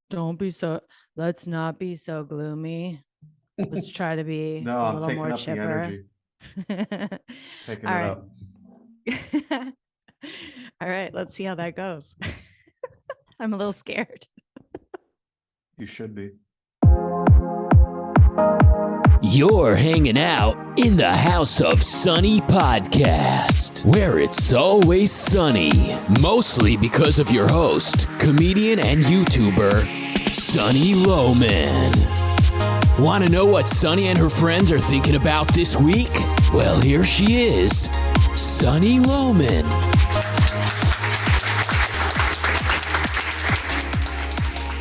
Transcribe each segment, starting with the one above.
Let's not be so gloomy. Let's try to be No, a I'm little taking more up chipper. the energy. Taking All it right. up. All right, let's see how that goes. I'm a little scared. You should be. You're hanging out in the House of Sunny podcast, where it's always sunny, mostly because of your host, comedian and YouTuber, Sunny Lohman. Want to know what Sunny and her friends are thinking about this week? Well, here she is, Sunny Lohman.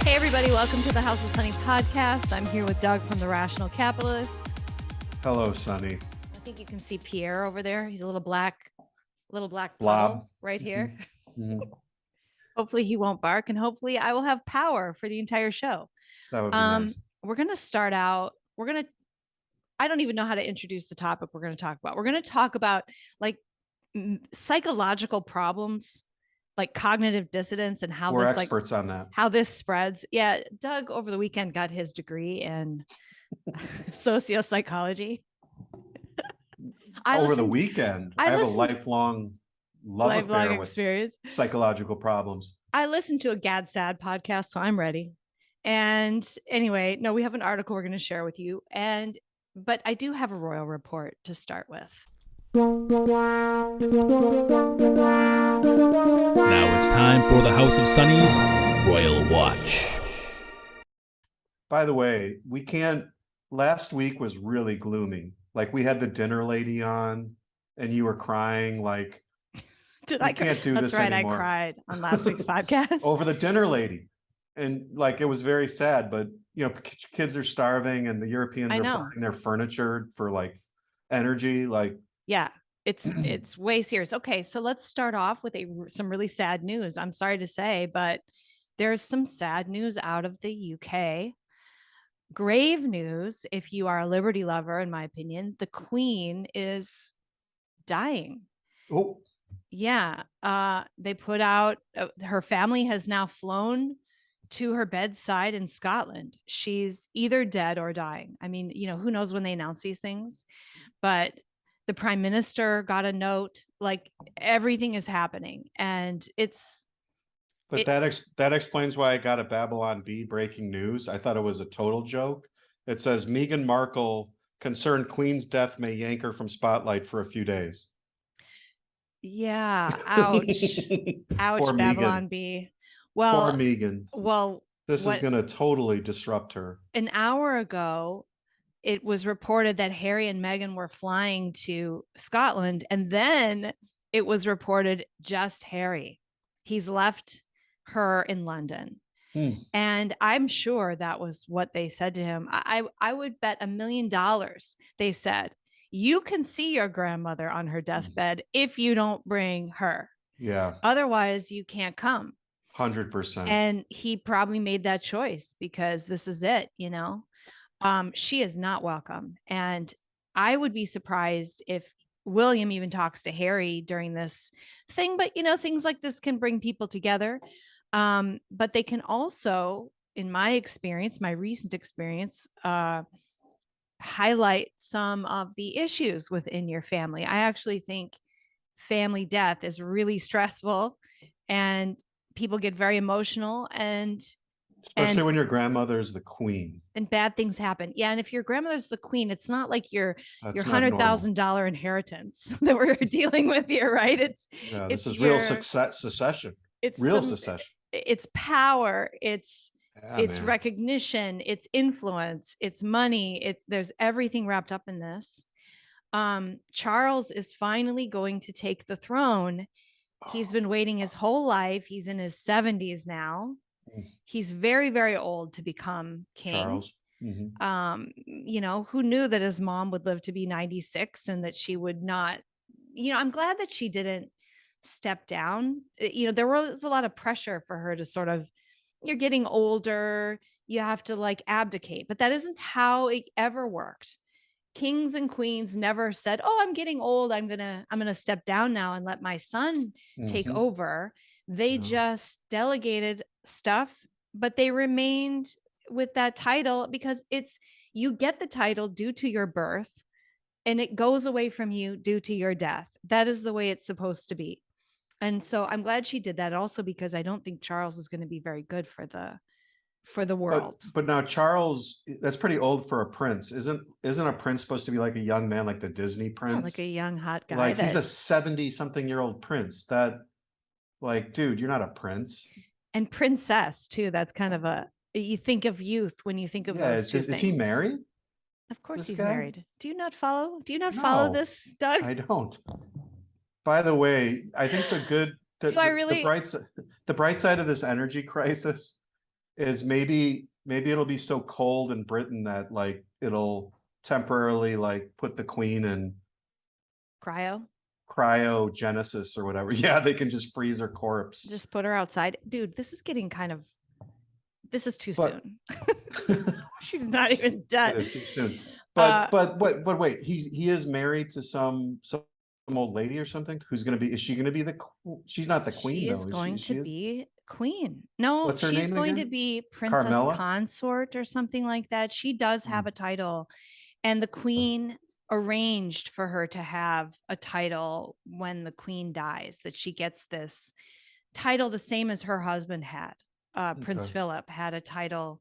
Hey, everybody. Welcome to the House of Sunny podcast. I'm here with Doug from The Rational Capitalist. Hello, Sunny. I think you can see Pierre over there. He's a little black Blob puddle right here. Mm-hmm. Hopefully he won't bark, and hopefully I will have power for the entire show. That would be nice. We're going to start out. I don't even know how to introduce the topic we're going to talk about. We're going to talk about like psychological problems, like cognitive dissonance, and how we're experts on that. How this spreads. Yeah. Doug over the weekend got his degree in sociopsychology. Over the weekend, I have a lifelong affair experience with psychological problems. I listened to a Gad Sad podcast, so I'm ready. And anyway, no, we have an article we're going to share with you. But I do have a royal report to start with. Now it's time for the House of Sunny's Royal Watch. By the way, last week was really gloomy. Like, we had the dinner lady on and you were crying like, can't do this anymore. That's right, I cried on last week's podcast. Over the dinner lady. And like, it was very sad, but kids are starving and the Europeans are buying their furniture for like energy. Like, yeah, it's way serious. Okay, so let's start off with some really sad news. I'm sorry to say, but there's some sad news out of the UK. Grave news, if you are a liberty lover, in my opinion. The Queen is dying. Oh, yeah. They put out, her family has now flown to her bedside in Scotland. She's either dead or dying. I mean, who knows when they announce these things, but the prime minister got a note, like everything is happening. And that explains why I got a Babylon Bee breaking news. I thought it was a total joke. It says Meghan Markle concerned Queen's death may yank her from spotlight for a few days. Yeah. Ouch. Ouch. Poor Babylon Bee. Well, poor Meghan. Well, this is going to totally disrupt her. An hour ago, it was reported that Harry and Meghan were flying to Scotland, and then it was reported just Harry. He's left her in London. And I'm sure that was what they said to him. I would bet $1 million. They said, you can see your grandmother on her deathbed if you don't bring her. Yeah. Otherwise, you can't come. 100%. And he probably made that choice because this is it, she is not welcome. And I would be surprised if William even talks to Harry during this thing. But, things like this can bring people together. But they can also, in my recent experience, highlight some of the issues within your family. I actually think family death is really stressful, and people get very emotional, and especially when your grandmother's the queen and bad things happen. Yeah. And if your grandmother's the queen, it's not like your $100,000 inheritance that we're dealing with here, right? This is real secession. It's real secession. It's power. It's recognition. It's influence. It's money. There's everything wrapped up in this. Charles is finally going to take the throne. He's been waiting his whole life. He's in his 70s now. He's very, very old to become king. Charles. Mm-hmm. Who knew that his mom would live to be 96 and that she would not, I'm glad that she didn't step down. There was a lot of pressure for her to sort of, you're getting older, you have to like abdicate, but that isn't how it ever worked. Kings and queens never said, oh, I'm getting old, I'm gonna step down now and let my son take over. They just delegated stuff but they remained with that title because you get the title due to your birth and it goes away from you due to your death. That is the way it's supposed to be. And so I'm glad she did that also because I don't think Charles is going to be very good for the world. But now Charles, that's pretty old for a prince. Isn't a prince supposed to be like a young man, like the Disney prince? Yeah, like a young hot guy. Like he's a 70-something-year-old prince. That, like, dude, you're not a prince. And princess too. That's kind of you think of youth when you think of those two things. Is he married? Of course he's guy? married. Do you not follow? Follow this, Doug? I don't. By the way, I think the bright side of this energy crisis is maybe it'll be so cold in Britain that like it'll temporarily like put the queen in cryogenesis or whatever. Yeah, they can just freeze her corpse. Just put her outside. Dude, this is too soon. She's not even done. It is too soon. But wait, he is married to some old lady or something who's going to be, is she going to be she's not the queen she though. Is going to be queen. No, what's her she's name going again? To be princess Carmela? consort or something like that. She does have a title, and the queen arranged for her to have a title when the queen dies, that she gets this title the same as her husband had. Prince Philip had a title,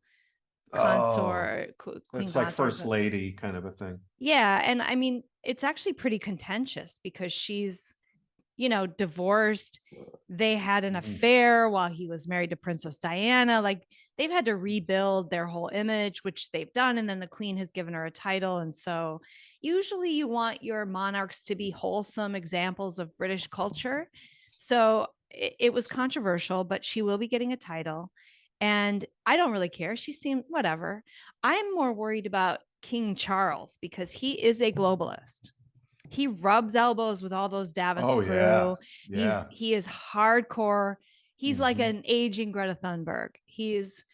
consort. It's like first lady kind of a thing. Yeah, and I mean, it's actually pretty contentious because she's, divorced. They had an affair while he was married to Princess Diana. Like they've had to rebuild their whole image, which they've done. And then the queen has given her a title. And so usually you want your monarchs to be wholesome examples of British culture. So it was controversial, but she will be getting a title. And I don't really care. She seemed whatever. I'm more worried about King Charles because he is a globalist. He rubs elbows with all those Davos crew. Yeah. He is hardcore. He's like an aging Greta Thunberg. He's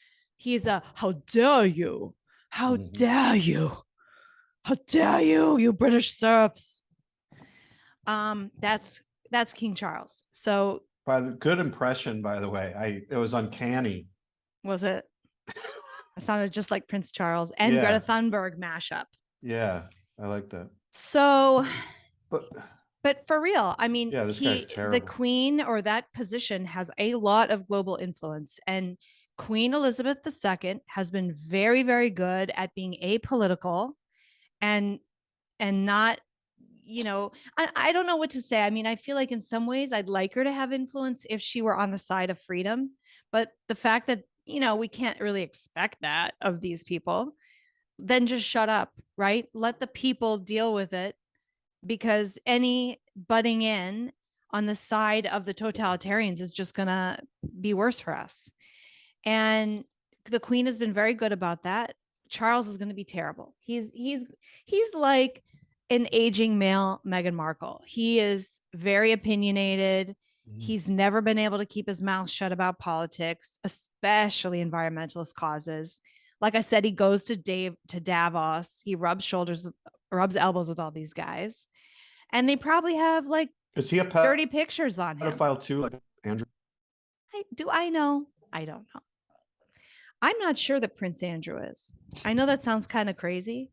a how dare you? How dare you? How dare you, you British serfs? That's King Charles. So by the good impression, by the way, it was uncanny. Was it? It sounded just like Prince Charles and Greta Thunberg mashup. Yeah, I like that. So, but for real, I mean, this guy's terrible. The queen or that position has a lot of global influence, and Queen Elizabeth II has been very, very good at being apolitical and not, I don't know what to say. I mean, I feel like in some ways I'd like her to have influence if she were on the side of freedom, but the fact that, we can't really expect that of these people, then just shut up, right? Let the people deal with it, because any butting in on the side of the totalitarians is just going to be worse for us. And the queen has been very good about that. Charles is going to be terrible. He's like an aging male Meghan Markle. He is very opinionated. He's never been able to keep his mouth shut about politics, especially environmentalist causes. Like I said, he goes to Davos. He rubs elbows with all these guys, and they probably have like is he a dirty pictures on him. Pedophile too, like Andrew? Do I know? I don't know. I'm not sure that Prince Andrew is. I know that sounds kind of crazy,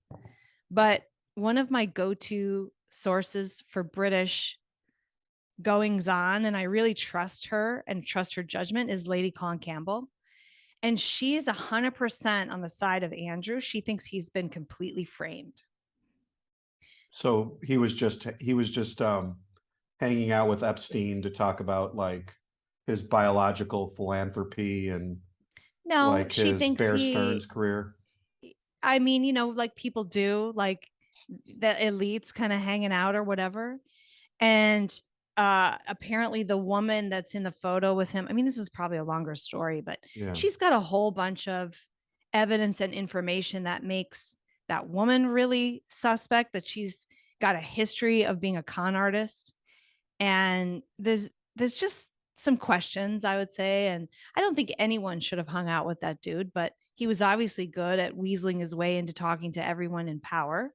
but one of my go-to sources for British goings on, and I really trust her and trust her judgment, is Lady Colin Campbell. And she's 100% on the side of Andrew. She thinks he's been completely framed. So he was just hanging out with Epstein to talk about like his biological philanthropy and like she his thinks Bear Stearns career. I mean, like people do, like the elites kind of hanging out or whatever. And apparently the woman that's in the photo with him, I mean, this is probably a longer story, but she's got a whole bunch of evidence and information that makes that woman really suspect, that she's got a history of being a con artist. And there's just some questions, I would say. And I don't think anyone should have hung out with that dude, but he was obviously good at weaseling his way into talking to everyone in power.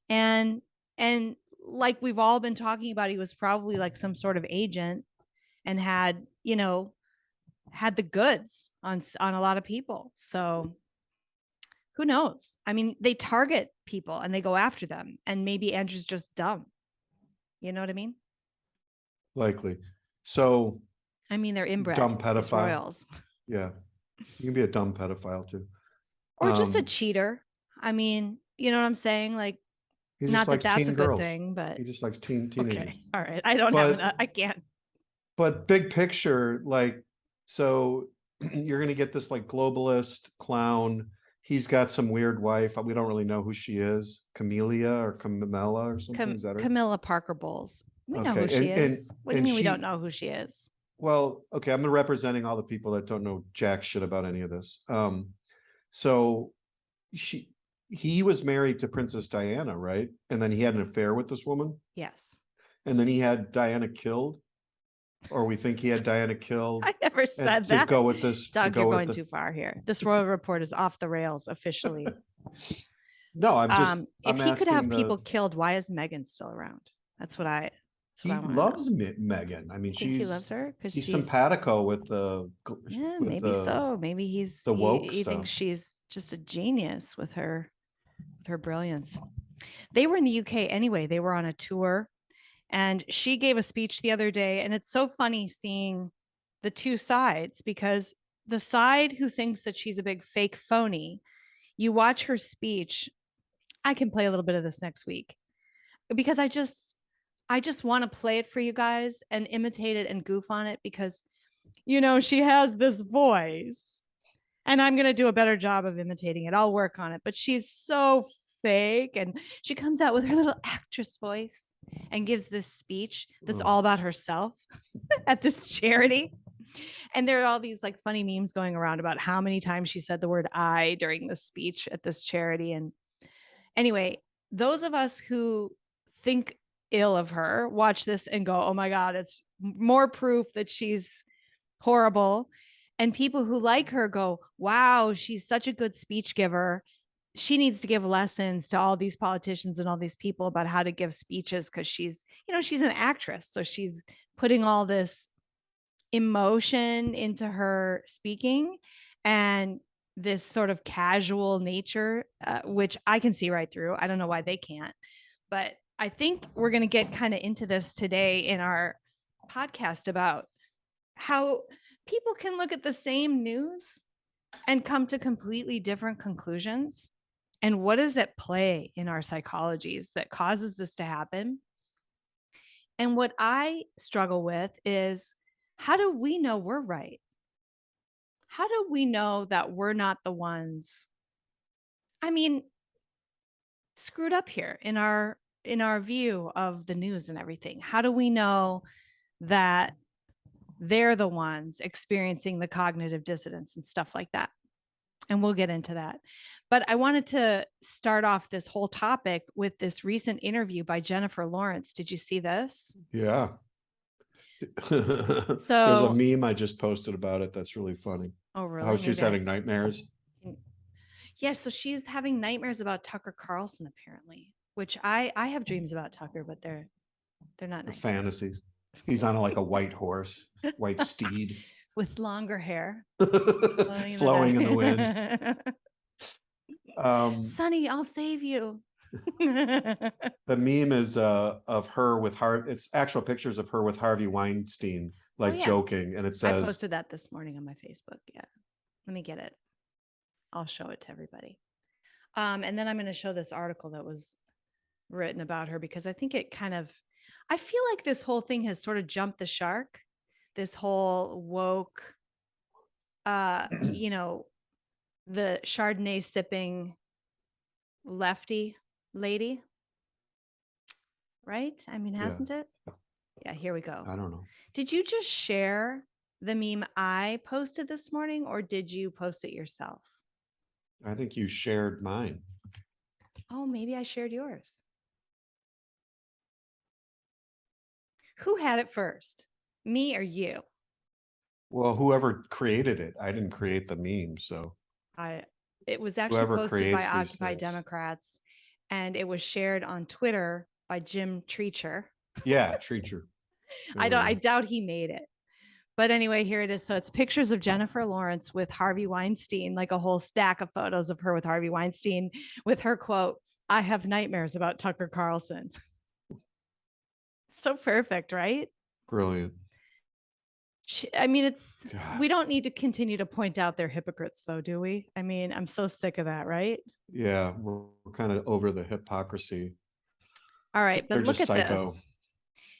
And like we've all been talking about, he was probably like some sort of agent and had had the goods on a lot of people. So who knows? I mean, they target people and they go after them, and maybe Andrew's just dumb. You know what I mean? Likely. So I mean, they're inbred. dumb These pedophile. royals. Yeah. You can be a dumb pedophile too. Or just a cheater. I mean, you know what I'm saying? Like, not that that's a good thing, but he just likes teenagers. Okay. All right. I don't have enough. I can't. But big picture, like, so you're going to get this like globalist clown. He's got some weird wife. We don't really know who she is. Camellia or Camilla or something. Is that her? Camilla Parker Bowles. We know who she is. What do you mean we don't know who she is? Well, okay. I'm representing all the people that don't know jack shit about any of this. So he was married to Princess Diana, right? And then he had an affair with this woman. Yes. And then he had Diana killed. Or we think he had Diana killed. I never said that. To go with this, Doug, you're going too far here. This royal report is off the rails officially. No, I'm just. If he could have people killed, why is Meghan still around? That's what I. He loves Meghan. I mean, he loves her because he's simpatico with the. Yeah, maybe so. Maybe he's he thinks she's just a genius with her brilliance. They were in the UK anyway. They were on a tour. And she gave a speech the other day, and it's so funny seeing the two sides, because the side who thinks that she's a big fake phony, you watch her speech. I can play a little bit of this next week because I just want to play it for you guys and imitate it and goof on it because, you know, she has this voice and I'm going to do a better job of imitating it. I'll work on it, but she's so fake. And she comes out with her little actress voice and gives this speech that's all about herself at this charity. And there are all these like funny memes going around about how many times she said the word I during the speech at this charity. And anyway, those of us who think ill of her watch this and go, oh my God, it's more proof that she's horrible. And people who like her go, wow, she's such a good speech giver. She needs to give lessons to all these politicians and all these people about how to give speeches because she's an actress. So she's putting all this emotion into her speaking and this sort of casual nature, which I can see right through. I don't know why they can't. But I think we're going to get kind of into this today in our podcast about how people can look at the same news and come to completely different conclusions. And what is at play in our psychologies that causes this to happen? And what I struggle with is, how do we know we're right? How do we know that we're not the ones, screwed up here in our view of the news and everything? How do we know that they're the ones experiencing the cognitive dissonance and stuff like that? And we'll get into that. But I wanted to start off this whole topic with this recent interview by Jennifer Lawrence. Did you see this? Yeah. There's a meme I just posted about it. That's really funny. Oh, really? How she's having nightmares. Yeah. So she's having nightmares about Tucker Carlson, apparently, which I have dreams about Tucker, but they're not fantasies. He's on like a white horse, white steed. With longer hair. Flowing in the wind. Sonny, I'll save you. The meme is of her with it's actual pictures of her with Harvey Weinstein, joking. And it says, I posted that this morning on my Facebook. Yeah. Let me get it. I'll show it to everybody. And then I'm going to show this article that was written about her, because I think it I feel like this whole thing has sort of jumped the shark. This whole woke, the Chardonnay sipping lefty lady, right? I mean, hasn't it? Yeah, here we go. I don't know. Did you just share the meme I posted this morning, or did you post it yourself? I think you shared mine. Oh, maybe I shared yours. Who had it first? Me or you? Well, whoever created it. I didn't create the meme, so. It was actually posted by Occupy Democrats, and it was shared on Twitter by Jim Treacher. Yeah, Treacher. I doubt he made it, But anyway, here it is. So it's pictures of Jennifer Lawrence with Harvey Weinstein, like a whole stack of photos of her with Harvey Weinstein, with her quote, "I have nightmares about Tucker Carlson." So perfect, right? Brilliant. I mean, it's, God. we don't need to continue to point out they're hypocrites, though, do we? I mean, I'm so sick of that, right? Yeah, we're kind of over the hypocrisy. All right, but They're look just at psycho.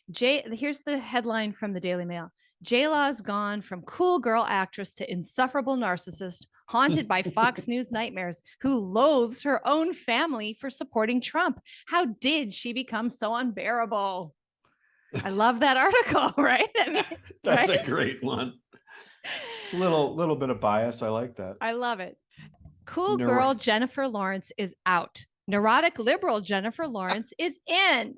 this. Here's the headline from the Daily Mail. J-Law's gone from cool girl actress to insufferable narcissist, haunted by Fox News nightmares, who loathes her own family for supporting Trump. How did she become so unbearable? I love that article, right? I mean, That's right? a great one. Little bit of bias. I like that. I love it. Cool girl Jennifer Lawrence is out. Neurotic liberal Jennifer Lawrence is in.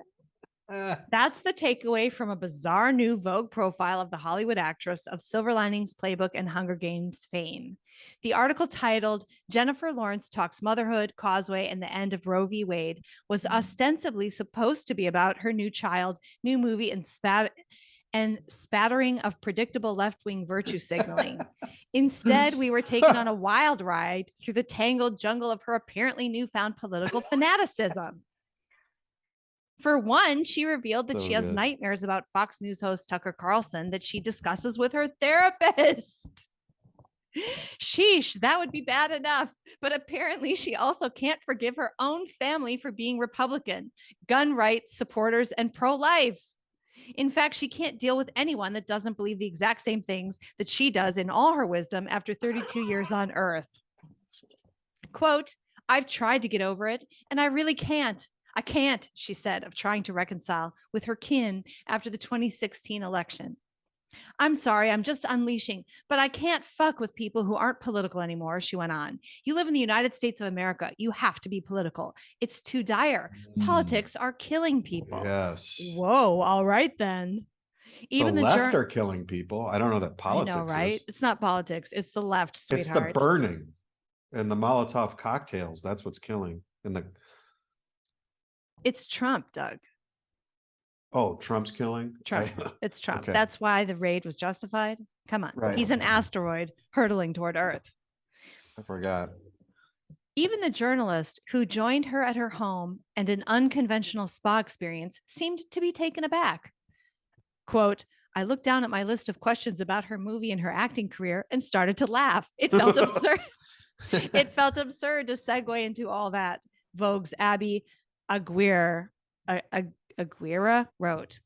That's the takeaway from a bizarre new Vogue profile of the Hollywood actress of Silver Linings Playbook and Hunger Games fame. The article titled "Jennifer Lawrence Talks Motherhood, Causeway, and the End of Roe v. Wade" was ostensibly supposed to be about her new child, new movie, and spattering of predictable left-wing virtue signaling. Instead, we were taken on a wild ride through the tangled jungle of her apparently newfound political fanaticism. For one, she revealed that she has nightmares about Fox News host Tucker Carlson that she discusses with her therapist. Sheesh, that would be bad enough. But apparently she also can't forgive her own family for being Republican, gun rights supporters, and pro-life. In fact, she can't deal with anyone that doesn't believe the exact same things that she does in all her wisdom after 32 years on Earth. Quote, "I've tried to get over it, and I really can't. I can't," she said, of trying to reconcile with her kin after the 2016 election. "I'm sorry, I'm just unleashing, but I can't fuck with people who aren't political anymore," she went on. "You live in the United States of America. You have to be political. It's too dire. Politics are killing people." Yes. Whoa, all right then. Even the left are killing people. I don't know that politics I know, right? is. It's not politics. It's the left, sweetheart. It's the burning and the Molotov cocktails. That's what's killing. It's Trump, Doug. Oh, Trump's killing? Trump. It's Trump. Okay. That's why the raid was justified. Come on. Right. He's an asteroid hurtling toward Earth. I forgot. Even the journalist who joined her at her home and an unconventional spa experience seemed to be taken aback. Quote, "I looked down at my list of questions about her movie and her acting career and started to laugh. It felt absurd. It felt absurd to segue into all that." Vogue's Abby Aguirre wrote,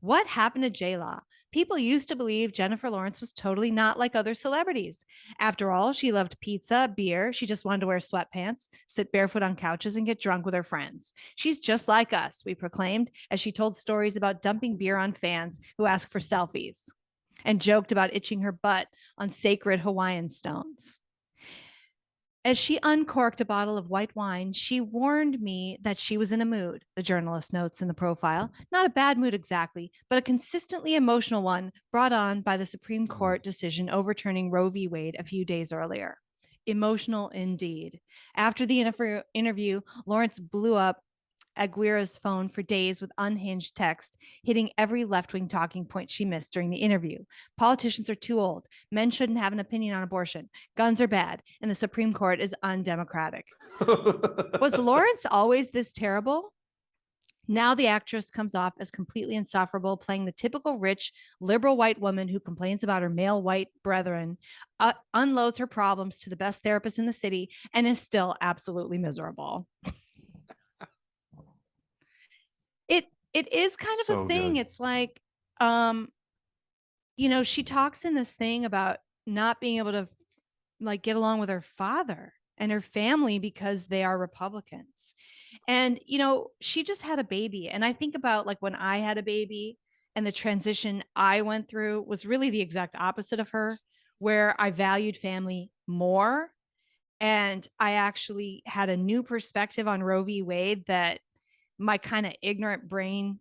"What happened to J-Law? People used to believe Jennifer Lawrence was totally not like other celebrities. After all, she loved pizza, beer. She just wanted to wear sweatpants, sit barefoot on couches, and get drunk with her friends. She's just like us," we proclaimed, as she told stories about dumping beer on fans who asked for selfies and joked about itching her butt on sacred Hawaiian stones. As she uncorked a bottle of white wine, she warned me that she was in a mood, the journalist notes in the profile. Not a bad mood exactly, but a consistently emotional one brought on by the Supreme Court decision overturning Roe v. Wade a few days earlier. Emotional indeed. After the interview, Lawrence blew up Aguirre's phone for days with unhinged text, hitting every left-wing talking point she missed during the interview. Politicians are too old. Men shouldn't have an opinion on abortion. Guns are bad, and the Supreme Court is undemocratic. Was Lawrence always this terrible? Now the actress comes off as completely insufferable, playing the typical rich, liberal white woman who complains about her male white brethren, unloads her problems to the best therapist in the city, and is still absolutely miserable. It is kind of So a thing. good. It's like, she talks in this thing about not being able to like get along with her father and her family because they are Republicans. And, she just had a baby. And I think about like when I had a baby and the transition I went through was really the exact opposite of her, where I valued family more. And I actually had a new perspective on Roe v. Wade that my kind of ignorant brain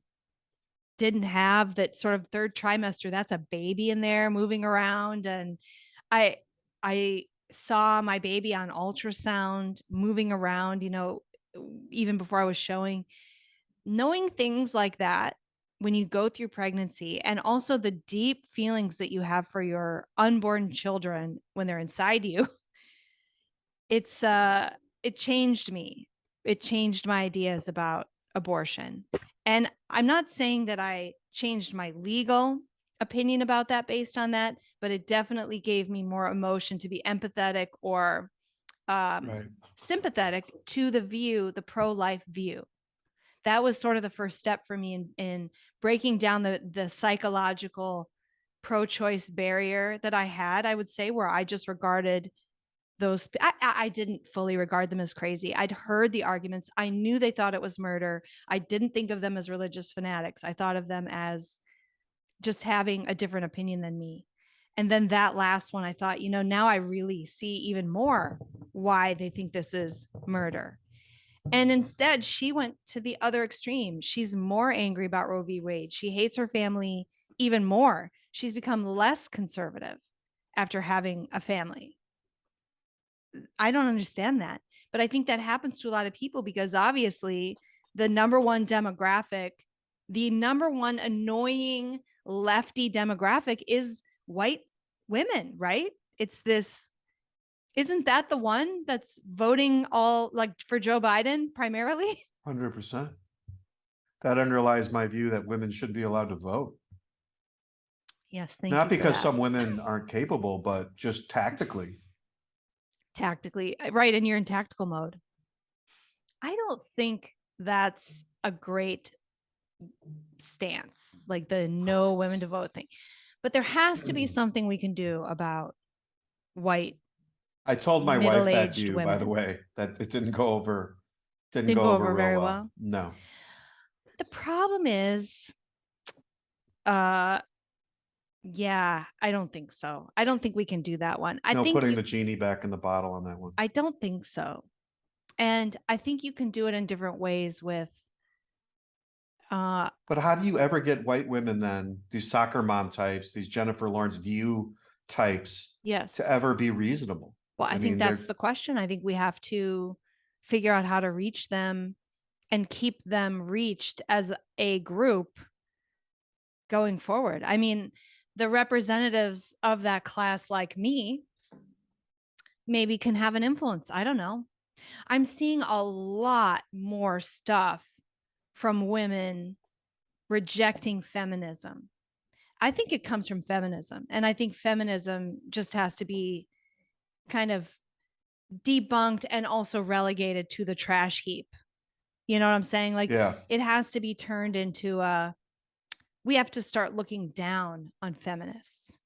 didn't have. That sort of third trimester, that's a baby in there moving around. And I saw my baby on ultrasound moving around, even before I was showing. Knowing things like that when you go through pregnancy, and also the deep feelings that you have for your unborn children when they're inside you, it changed me. It changed my ideas about abortion. And I'm not saying that I changed my legal opinion about that based on that, but it definitely gave me more emotion to be empathetic or sympathetic to the pro-life view. That was sort of the first step for me in breaking down the psychological pro-choice barrier that I had, I would say, where I just regarded those. I didn't fully regard them as crazy. I'd heard the arguments. I knew they thought it was murder. I didn't think of them as religious fanatics. I thought of them as just having a different opinion than me. And then that last one, I thought, now I really see even more why they think this is murder. And instead, she went to the other extreme. She's more angry about Roe v. Wade. She hates her family even more. She's become less conservative after having a family. I don't understand that. But I think that happens to a lot of people because obviously the number one demographic, the number one annoying lefty demographic is white women, right? It's this. Isn't that the one that's voting all like for Joe Biden primarily? 100%. That underlies my view that women should be allowed to vote. Yes, thank you. Not because some women aren't capable, but just tactically. Tactically, right. And you're in tactical mode. I don't think that's a great stance, like the no women to vote thing. But there has to be something we can do about white. I told my wife that view, women. by the way, that it didn't go over. Didn't go over very well. No. The problem is, yeah, I don't think so. I don't think we can do that one. I think putting the genie back in the bottle on that one. I don't think so. And I think you can do it in different ways with. But how do you ever get white women then, these soccer mom types, these Jennifer Lawrence View types, to ever be reasonable? Well, I think that's the question. I think we have to figure out how to reach them and keep them reached as a group going forward. I mean, the representatives of that class, like me, maybe can have an influence. I don't know. I'm seeing a lot more stuff from women rejecting feminism. I think it comes from feminism. And I think feminism just has to be kind of debunked and also relegated to the trash heap. You know what I'm saying? Like, It has to be turned into we have to start looking down on feminists,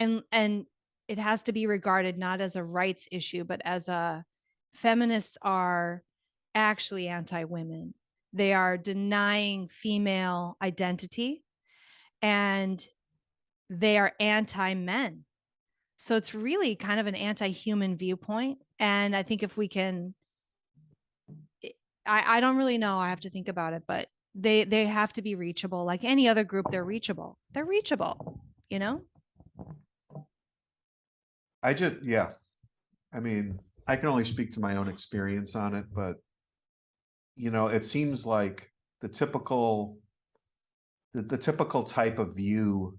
and it has to be regarded not as a rights issue, but as feminists are actually anti-women. They are denying female identity and they are anti-men. So it's really kind of an anti-human viewpoint. And I think if we can, I don't really know. I have to think about it, but they have to be reachable. Like any other group, they're reachable. They're reachable, I mean, I can only speak to my own experience on it, but it seems like the typical type of view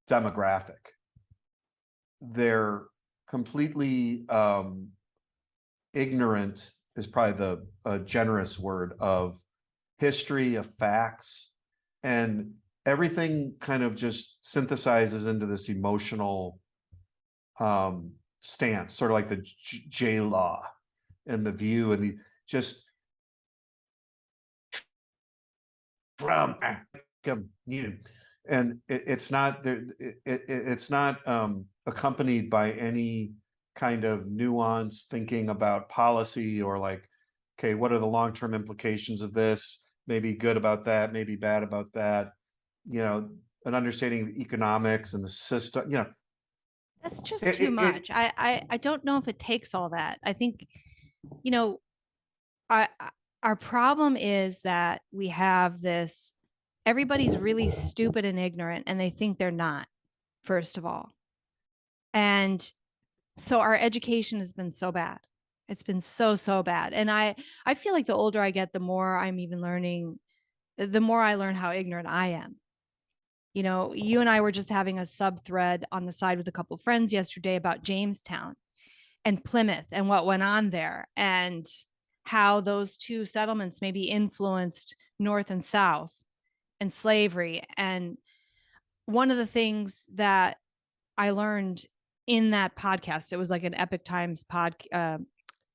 demographic, they're completely ignorant is probably the generous word of history, of facts, and everything kind of just synthesizes into this emotional stance, sort of like the J Law and the View and the just Trump, and it's not there. It's not accompanied by any kind of nuance thinking about policy or like, okay, what are the long-term implications of this? Maybe good about that, maybe bad about that. An understanding of economics and the system. That's just too much. I don't know if it takes all that. I think, our problem is that we have this, everybody's really stupid and ignorant and they think they're not, first of all. And so our education has been so bad. It's been so bad. And I feel like the older I get, the more I'm even learning the more I learn how ignorant I am. You know, you and I were just having a sub thread on the side with a couple of friends yesterday about Jamestown and Plymouth and what went on there, and how those two settlements maybe influenced North and South and slavery. And one of the things that I learned in that podcast, it was like an Epic Times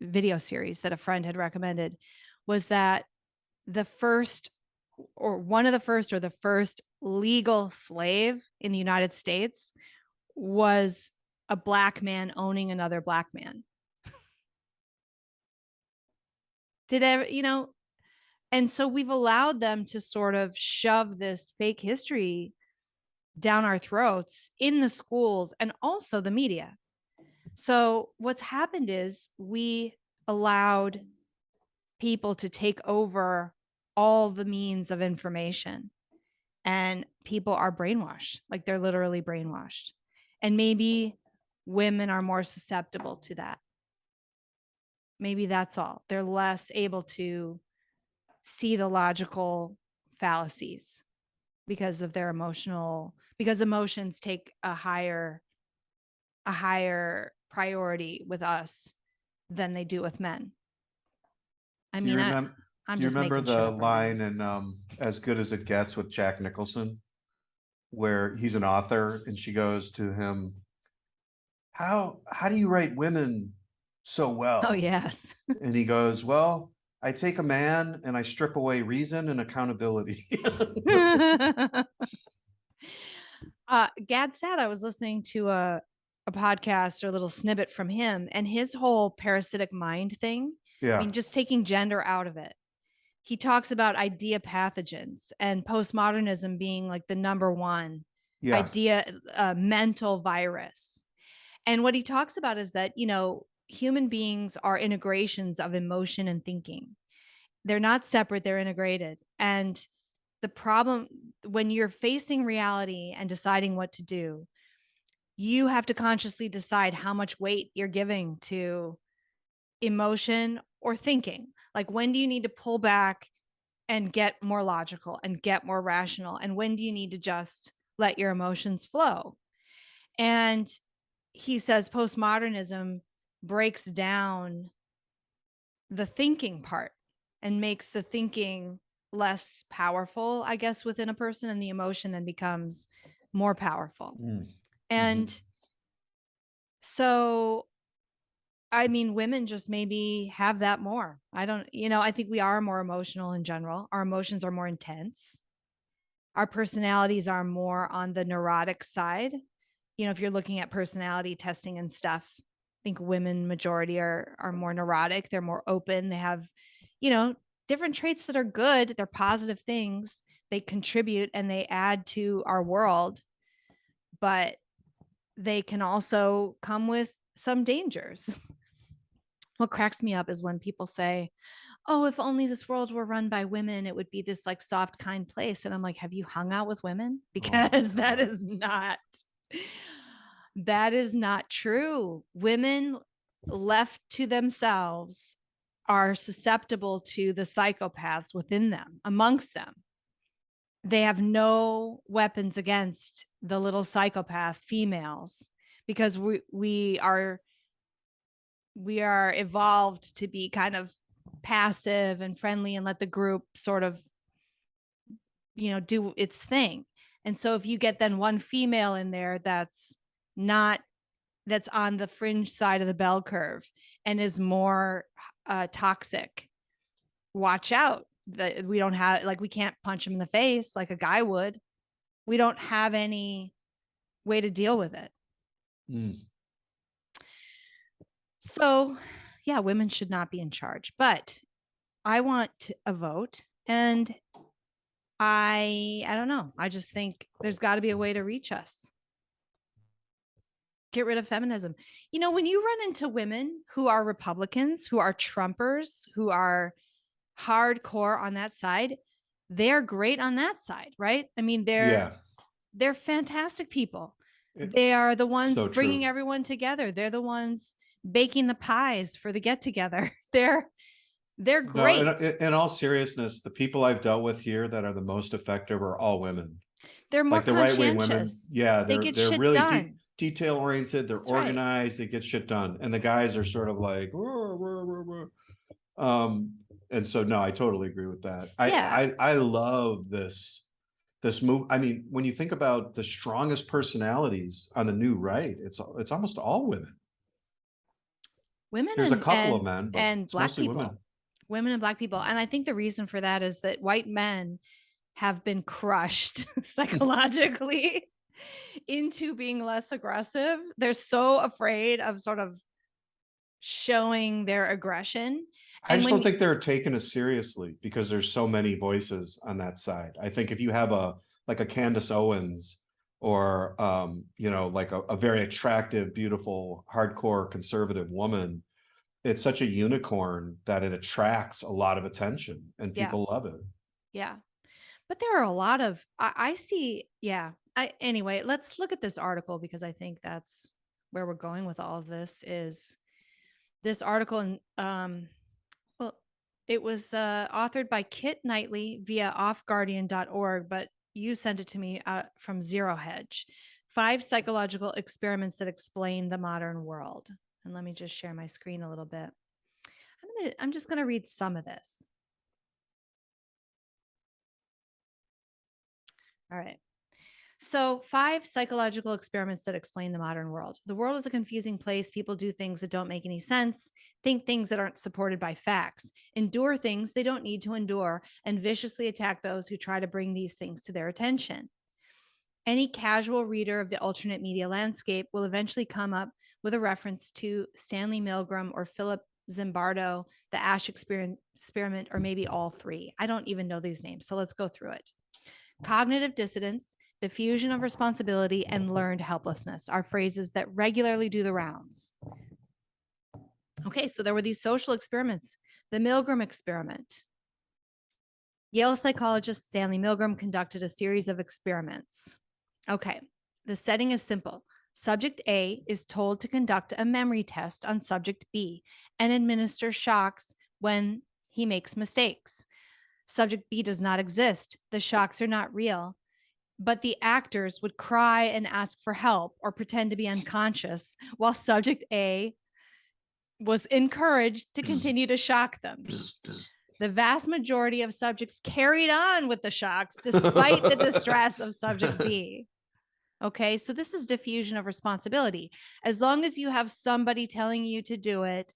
video series that a friend had recommended, was that the first legal slave in the United States was a black man owning another black man. And so we've allowed them to sort of shove this fake history down our throats in the schools and also the media. So what's happened is we allowed people to take over all the means of information, and people are brainwashed. Like, they're literally brainwashed. And maybe women are more susceptible to that. Maybe that's all. They're less able to see the logical fallacies because of their because emotions take a higher priority with us than they do with men. I mean, I'm do you just remember making shit the up right line now. in As Good as It Gets with Jack Nicholson, where he's an author and she goes to him, how do you write women so well? Oh, yes. And he goes, well, I take a man and I strip away reason and accountability. Gad said I was listening to a podcast or a little snippet from him, and his whole parasitic mind thing. Yeah. I mean, just taking gender out of it. He talks about idea pathogens and postmodernism being like the number one idea, mental virus. And what he talks about is that, human beings are integrations of emotion and thinking. They're not separate, they're integrated. And the problem, when you're facing reality and deciding what to do, you have to consciously decide how much weight you're giving to emotion or thinking. Like, when do you need to pull back and get more logical and get more rational? And when do you need to just let your emotions flow? And he says postmodernism breaks down the thinking part and makes the thinking less powerful, I guess, within a person, and the emotion then becomes more powerful. And so, I mean, women just maybe have that more. I think we are more emotional in general. Our emotions are more intense. Our personalities are more on the neurotic side. If you're looking at personality testing and stuff, I think women majority are more neurotic. They're more open. They have, different traits that are good. They're positive things. They contribute and they add to our world, but they can also come with some dangers. What cracks me up is when people say, oh, if only this world were run by women, it would be this like soft, kind place. And I'm like, have you hung out with women? Because that is not true. Women left to themselves are susceptible to the psychopaths within them, amongst them. They have no weapons against the little psychopath females, because we are evolved to be kind of passive and friendly and let the group sort of, do its thing. And so if you get then one female in there that's on the fringe side of the bell curve and is more toxic, watch out. That we don't have, like, we can't punch him in the face like a guy would. We don't have any way to deal with it. So, yeah, women should not be in charge, but I want a vote, and I don't know. I just think there's got to be a way to reach us. Get rid of feminism. When you run into women who are Republicans, who are Trumpers, who are hardcore on that side, they're great on that side, right? I mean, they're fantastic people. They are the ones bringing everyone together. They're the ones baking the pies for the get together. They're They're No, great. in all seriousness, the people I've dealt with here that are the most effective are all women. They're more Like the right-wing women. conscientious. Yeah, They get they're shit really done. detail oriented. They're That's right. organized. They get shit done. And the guys are sort of like, "Whoa, whoa, whoa, whoa." And so no, I totally agree with that. Yeah. I love this move. I mean, when you think about the strongest personalities on the new right, it's almost all women. Women There's a couple of men, but and it's Black mostly people. Women and Black people. And I think the reason for that is that white men have been crushed psychologically into being less aggressive. They're so afraid of sort of showing their aggression. I just don't think they're taken as seriously because there's so many voices on that side. I think if you have a Candace Owens or like a very attractive, beautiful, hardcore conservative woman, it's such a unicorn that it attracts a lot of attention and people love it. Yeah. But there are a lot of, I see. Yeah. Anyway, let's look at this article because I think that's where we're going with all of this is this article. And, well, it was authored by Kit Knightley via offguardian.org, but you sent it to me from Zero Hedge, 5 psychological experiments that explain the modern world. And let me just share my screen a little bit. I'm just going to read some of this. All right. So 5 psychological experiments that explain the modern world. The world is a confusing place. People do things that don't make any sense, think things that aren't supported by facts, endure things they don't need to endure, and viciously attack those who try to bring these things to their attention. Any casual reader of the alternate media landscape will eventually come up with a reference to Stanley Milgram or Philip Zimbardo, the Ash experiment, or maybe all 3. I don't even know these names, so let's go through it. Cognitive dissonance, diffusion of responsibility, and learned helplessness are phrases that regularly do the rounds. Okay, so there were these social experiments. The Milgram experiment. Yale psychologist Stanley Milgram conducted a series of experiments. Okay, the setting is simple. Subject A is told to conduct a memory test on subject B and administer shocks when he makes mistakes. Subject B does not exist. The shocks are not real. But the actors would cry and ask for help or pretend to be unconscious while subject A was encouraged to continue to shock them. The vast majority of subjects carried on with the shocks despite the distress of subject B. Okay, so this is diffusion of responsibility. As long as you have somebody telling you to do it,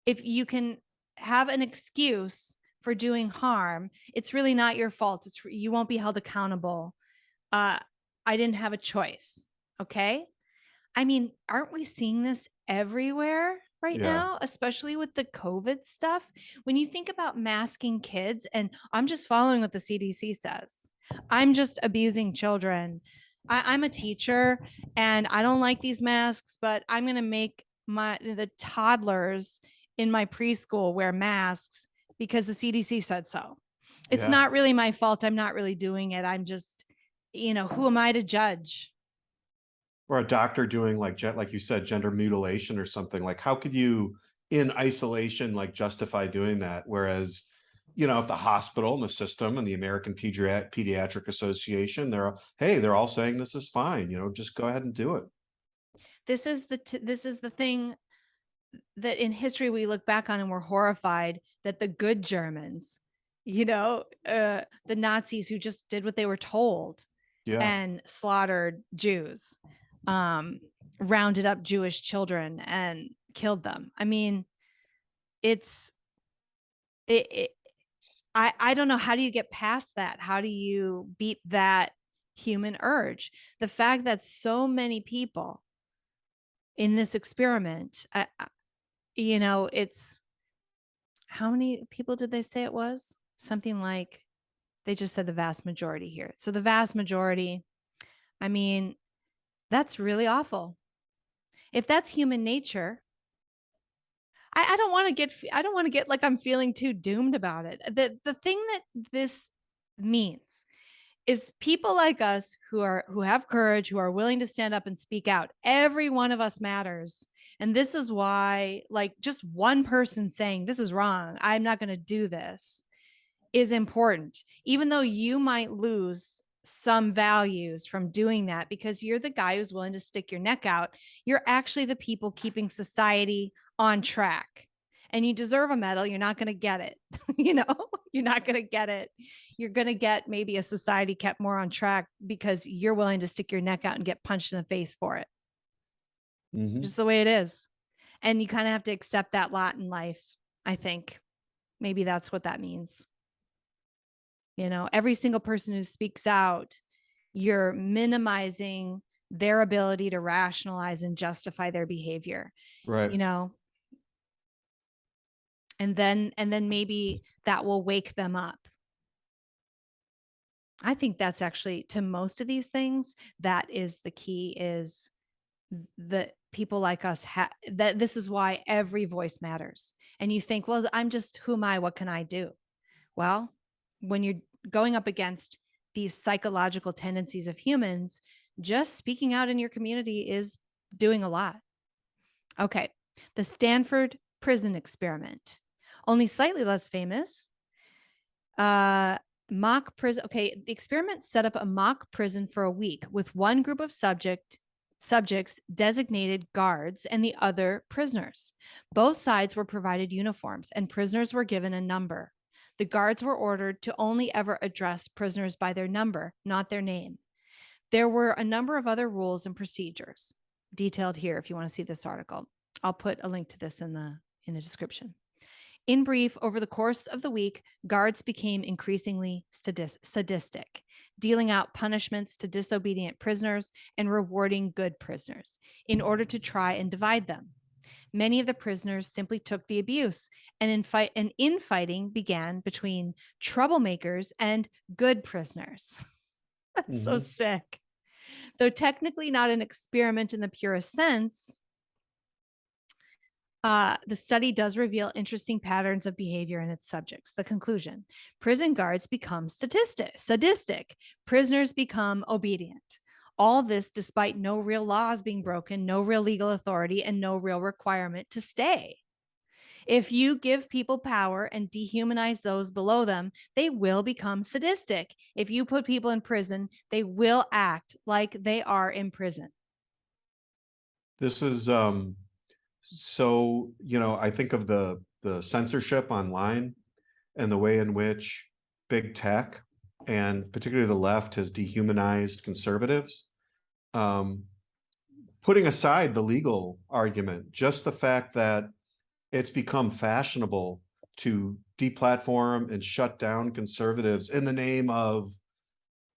if you can have an excuse for doing harm, it's really not your fault. You won't be held accountable. I didn't have a choice. Okay. I mean, aren't we seeing this everywhere right now, especially with the COVID stuff? When you think about masking kids, and I'm just following what the CDC says, I'm just abusing children. I'm a teacher and I don't like these masks, but I'm going to make the toddlers in my preschool wear masks because the CDC said so. It's not really my fault. I'm not really doing it. I'm just, who am I to judge? Or a doctor doing like you said, gender mutilation or something. Like, how could you in isolation, like justify doing that? Whereas, if the hospital and the system and the American Pediatric Association, they're all saying this is fine, just go ahead and do it. This is the thing that in history we look back on and we're horrified that the good Germans, the Nazis who just did what they were told and slaughtered Jews, rounded up Jewish children and killed them. I mean, I don't know. How do you get past that? How do you beat that human urge? The fact that so many people in this experiment, it's how many people did they say it was? Something like, they just said the vast majority here. So the vast majority, I mean, that's really awful. If that's human nature, I don't want to get like I'm feeling too doomed about it. The thing that this means is people like us who have courage, who are willing to stand up and speak out. Every one of us matters And this is why, like, just one person saying this is wrong, I'm not going to do this, is important, even though you might lose some values from doing that because you're the guy who's willing to stick your neck out. You're actually the people keeping society on track, and you deserve a medal. You're not going to get it. You're not going to get it. You're going to get maybe a society kept more on track because you're willing to stick your neck out and get punched in the face for it. Mm-hmm. Just the way it is. And you kind of have to accept that lot in life. I think maybe that's what that means. Every single person who speaks out, you're minimizing their ability to rationalize and justify their behavior. Right. And then maybe that will wake them up. I think that's actually, to most of these things, that is the key, is that people like us that this is why every voice matters. And you think, well, who am I? What can I do? Well, when you're going up against these psychological tendencies of humans, just speaking out in your community is doing a lot. Okay. The Stanford prison experiment, only slightly less famous. Mock prison. Okay. The experiment set up a mock prison for a week with one group of subjects designated guards and the other prisoners. Both sides were provided uniforms and prisoners were given a number. The guards were ordered to only ever address prisoners by their number, not their name. There were a number of other rules and procedures detailed here if you want to see this article. I'll put a link to this in the description. In brief, over the course of the week, guards became increasingly sadistic, dealing out punishments to disobedient prisoners and rewarding good prisoners in order to try and divide them. Many of the prisoners simply took the abuse, and infighting began between troublemakers and good prisoners. That's so sick. Though technically not an experiment in the purest sense, the study does reveal interesting patterns of behavior in its subjects. The conclusion: prison guards become sadistic. Prisoners become obedient. All this despite no real laws being broken, no real legal authority, and no real requirement to stay. If you give people power and dehumanize those below them, they will become sadistic. If you put people in prison, they will act like they are in prison. This is so, I think of the censorship online and the way in which big tech and particularly the left has dehumanized conservatives. Putting aside the legal argument, just the fact that it's become fashionable to deplatform and shut down conservatives in the name of,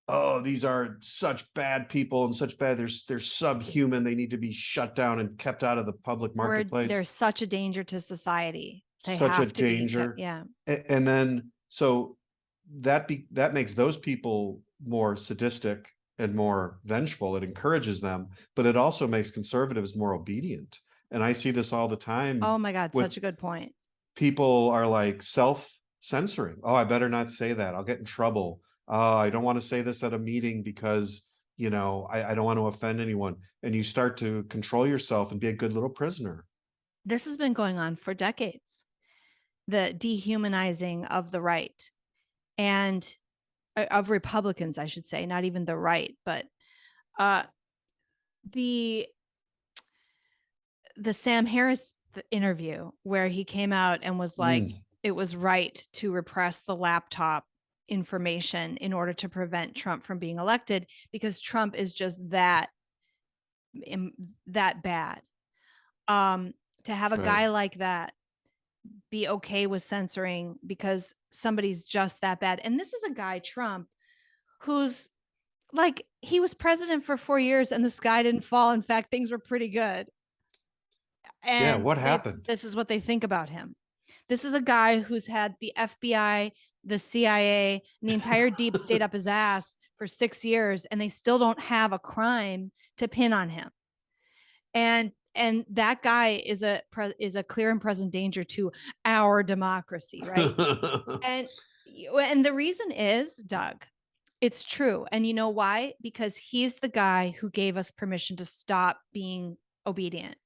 oh, these are such bad people and they're subhuman. They need to be shut down and kept out of the public marketplace. They're such a danger to society. They such have a to danger. Yeah. And then, so that makes those people more sadistic and more vengeful. It encourages them, but it also makes conservatives more obedient. And I see this all the time. Oh my God, such a good point. People are like self-censoring. Oh, I better not say that. I'll get in trouble. I don't want to say this at a meeting because, I don't want to offend anyone. And you start to control yourself and be a good little prisoner. This has been going on for decades. The dehumanizing of the right and of Republicans, I should say, not even the right, but the Sam Harris interview where he came out and was like, it was right to repress the laptop information in order to prevent Trump from being elected because Trump is just that bad. To have a guy like that be okay with censoring because somebody's just that bad. And this is a guy, Trump, who's like, he was president for 4 years and the sky didn't fall. In fact, things were pretty good. And yeah, what happened? This is what they think about him. This is a guy who's had the FBI, the CIA, and the entire deep state up his ass for 6 years, and they still don't have a crime to pin on him. And that guy is a clear and present danger to our democracy, right? and the reason is, Doug, it's true. And you know why? Because he's the guy who gave us permission to stop being obedient.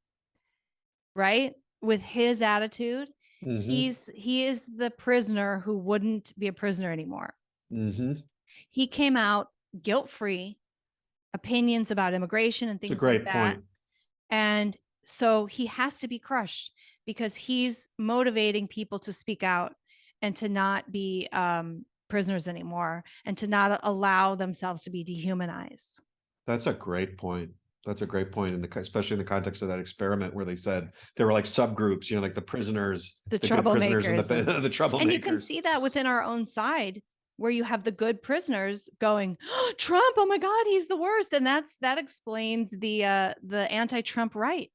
right? With his attitude, Mm-hmm. he is the prisoner who wouldn't be a prisoner anymore. Mm-hmm. He came out guilt-free, opinions about immigration and It's a things like great that. point. And so he has to be crushed because he's motivating people to speak out and to not be prisoners anymore and to not allow themselves to be dehumanized. That's a great point. That's a great point, especially in the context of that experiment where they said there were like subgroups, like the prisoners, The the good prisoners, and troublemakers. the troublemakers. And you can see that within our own side, where you have the good prisoners going, oh, Trump, oh my God, he's the worst. And that explains the anti-Trump right.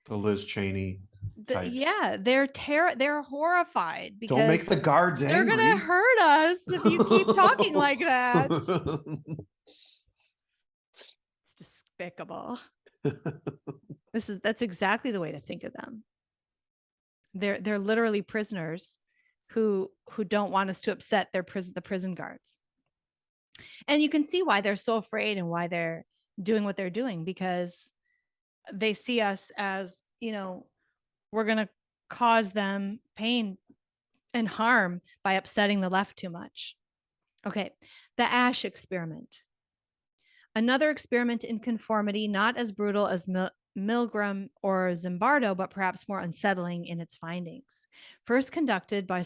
The Liz Cheney types. Yeah, they're horrified because don't make the guards angry. They're gonna hurt us if you keep talking like that. It's despicable. That's exactly the way to think of them. They're literally prisoners who don't want us to upset the prison guards. And you can see why they're so afraid and why they're doing what they're doing, because they see us as, we're going to cause them pain and harm by upsetting the left too much. Okay, the Ash experiment. Another experiment in conformity, not as brutal as Milgram or Zimbardo, but perhaps more unsettling in its findings. First conducted by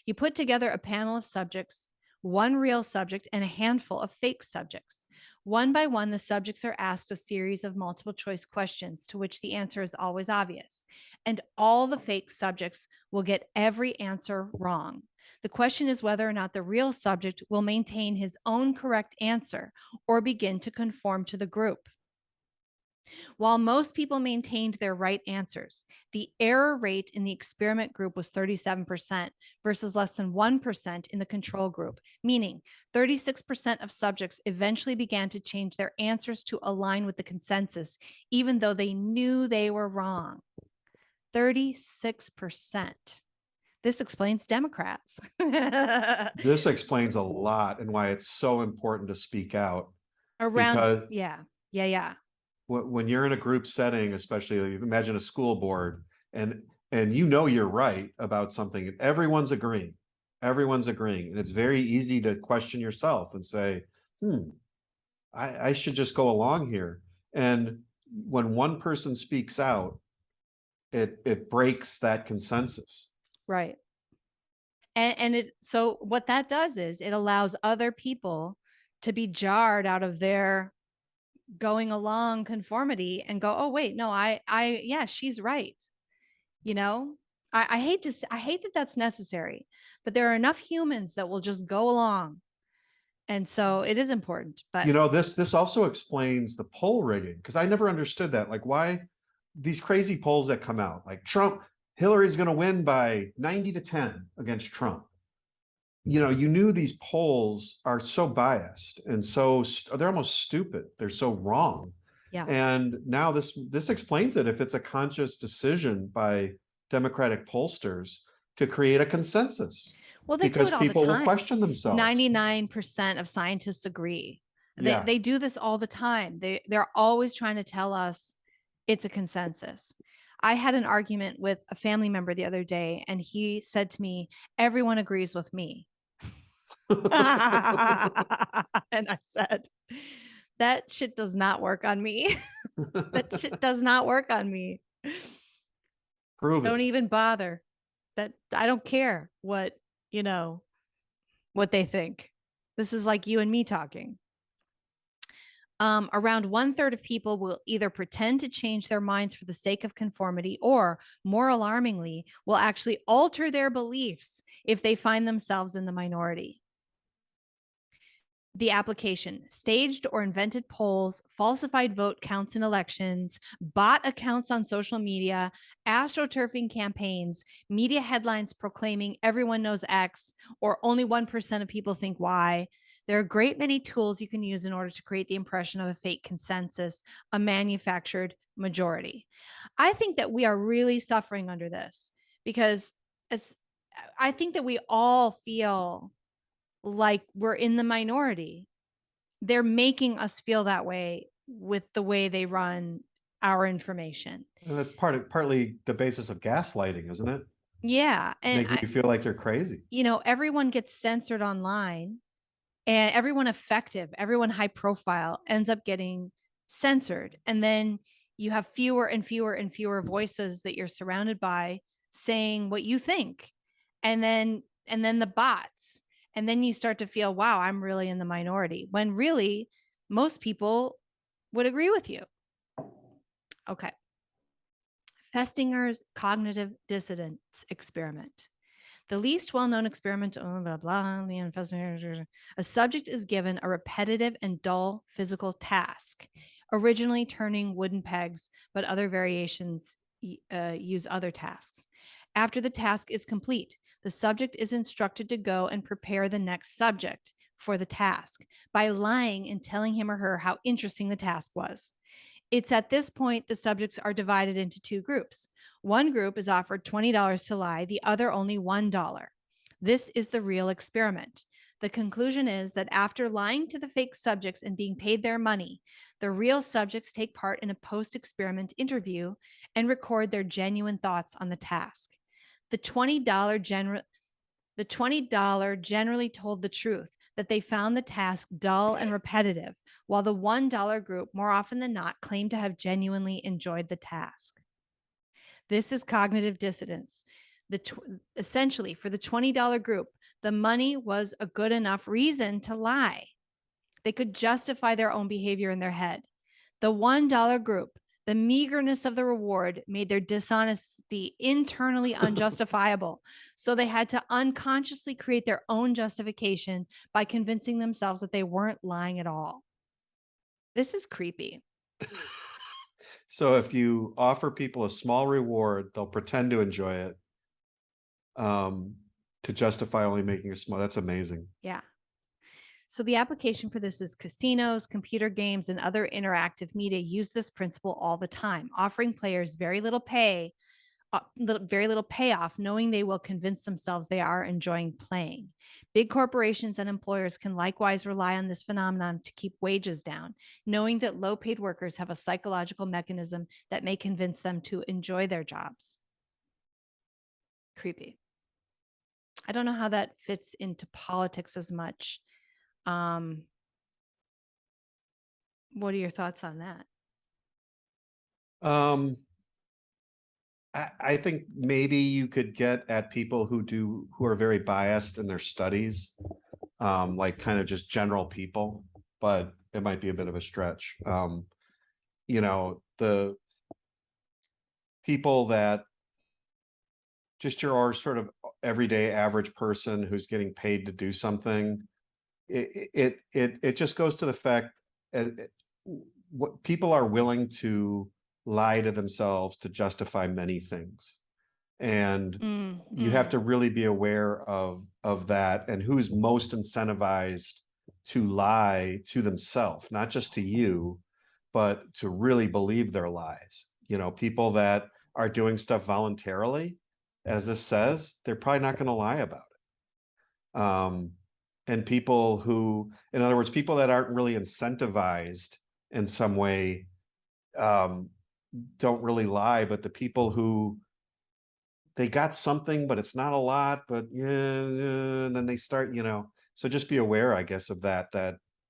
you put together a panel of subjects, one real subject and a handful of fake subjects. One by one, the subjects are asked a series of multiple choice questions to which the answer is always obvious. And all the fake subjects will get every answer wrong. The question is whether or not the real subject will maintain his own correct answer or begin to conform to the group. While most people maintained their right answers, the error rate in the experiment group was 37% versus less than 1% in the control group, meaning 36% of subjects eventually began to change their answers to align with the consensus, even though they knew they were wrong. 36%. This explains Democrats. This explains a lot and why it's so important to speak out. Yeah. When you're in a group setting, especially imagine a school board, and you're right about something, and everyone's agreeing, and it's very easy to question yourself and say, I should just go along here. And when one person speaks out, it breaks that consensus. Right. And so what that does is it allows other people to be jarred out of their going along conformity and go, oh wait, no, yeah, she's right. I hate that that's necessary, but there are enough humans that will just go along. And so it is important. But this also explains the poll rigging, because I never understood that. Like, why these crazy polls that come out, like Hillary's going to win by 90-10 against Trump. You knew these polls are so biased and they're almost stupid. They're so wrong. Yeah. And now this explains it. If it's a conscious decision by Democratic pollsters to create a consensus. Well, they do it all the time. People will question themselves. 99% of scientists agree. They do this all the time. They're always trying to tell us it's a consensus. I had an argument with a family member the other day, and he said to me, everyone agrees with me. And I said, that shit does not work on me. That shit does not work on me. Prove it. Don't even bother. That I don't care what they think. This is like you and me talking. Around 1/3 of people will either pretend to change their minds for the sake of conformity, or more alarmingly, will actually alter their beliefs if they find themselves in the minority. The application: staged or invented polls, falsified vote counts in elections, bot accounts on social media, astroturfing campaigns, media headlines proclaiming everyone knows X or only 1% of people think Y. There are a great many tools you can use in order to create the impression of a fake consensus, a manufactured majority. I think that we are really suffering under this, because I think that we all feel like we're in the minority. They're making us feel that way with the way they run our information. And that's partly the basis of gaslighting, isn't it? Yeah. And Make you feel like you're crazy. Everyone gets censored online, and everyone effective, everyone high profile ends up getting censored. And then you have fewer and fewer and fewer voices that you're surrounded by saying what you think. And then the bots. And then you start to feel, wow, I'm really in the minority, when really most people would agree with you. Okay. Festinger's cognitive dissonance experiment. The least well-known experiment, blah, blah, a subject is given a repetitive and dull physical task, originally turning wooden pegs, but other variations use other tasks. After the task is complete, the subject is instructed to go and prepare the next subject for the task by lying and telling him or her how interesting the task was. It's at this point the subjects are divided into two groups. One group is offered $20 to lie, the other only $1. This is the real experiment. The conclusion is that after lying to the fake subjects and being paid their money, the real subjects take part in a post-experiment interview and record their genuine thoughts on the task. The $20 generally told the truth, that they found the task dull and repetitive, while the $1 group, more often than not, claimed to have genuinely enjoyed the task. This is cognitive dissonance. Essentially, for the $20 group, the money was a good enough reason to lie. They could justify their own behavior in their head. The $1 group, the meagerness of the reward made their dishonesty internally unjustifiable. So they had to unconsciously create their own justification by convincing themselves that they weren't lying at all. This is creepy. So if you offer people a small reward, they'll pretend to enjoy it to justify only making a small. That's amazing. Yeah. So the application for this is casinos, computer games, and other interactive media use this principle all the time, offering players very little payoff, knowing they will convince themselves they are enjoying playing. Big corporations and employers can likewise rely on this phenomenon to keep wages down, knowing that low-paid workers have a psychological mechanism that may convince them to enjoy their jobs. Creepy. I don't know how that fits into politics as much. What are your thoughts on that? I think maybe you could get at people who are very biased in their studies, like kind of just general people, but it might be a bit of a stretch. The people that just your sort of everyday average person who's getting paid to do something, it just goes to the fact what people are willing to lie to themselves to justify many things. And you have to really be aware of that and who's most incentivized to lie to themselves, not just to you, but to really believe their lies. People that are doing stuff voluntarily, as this says, they're probably not going to lie about it. And people who, in other words, people that aren't really incentivized in some way, don't really lie, but the people who they got something, but it's not a lot, but and then they start, so just be aware, I guess, of that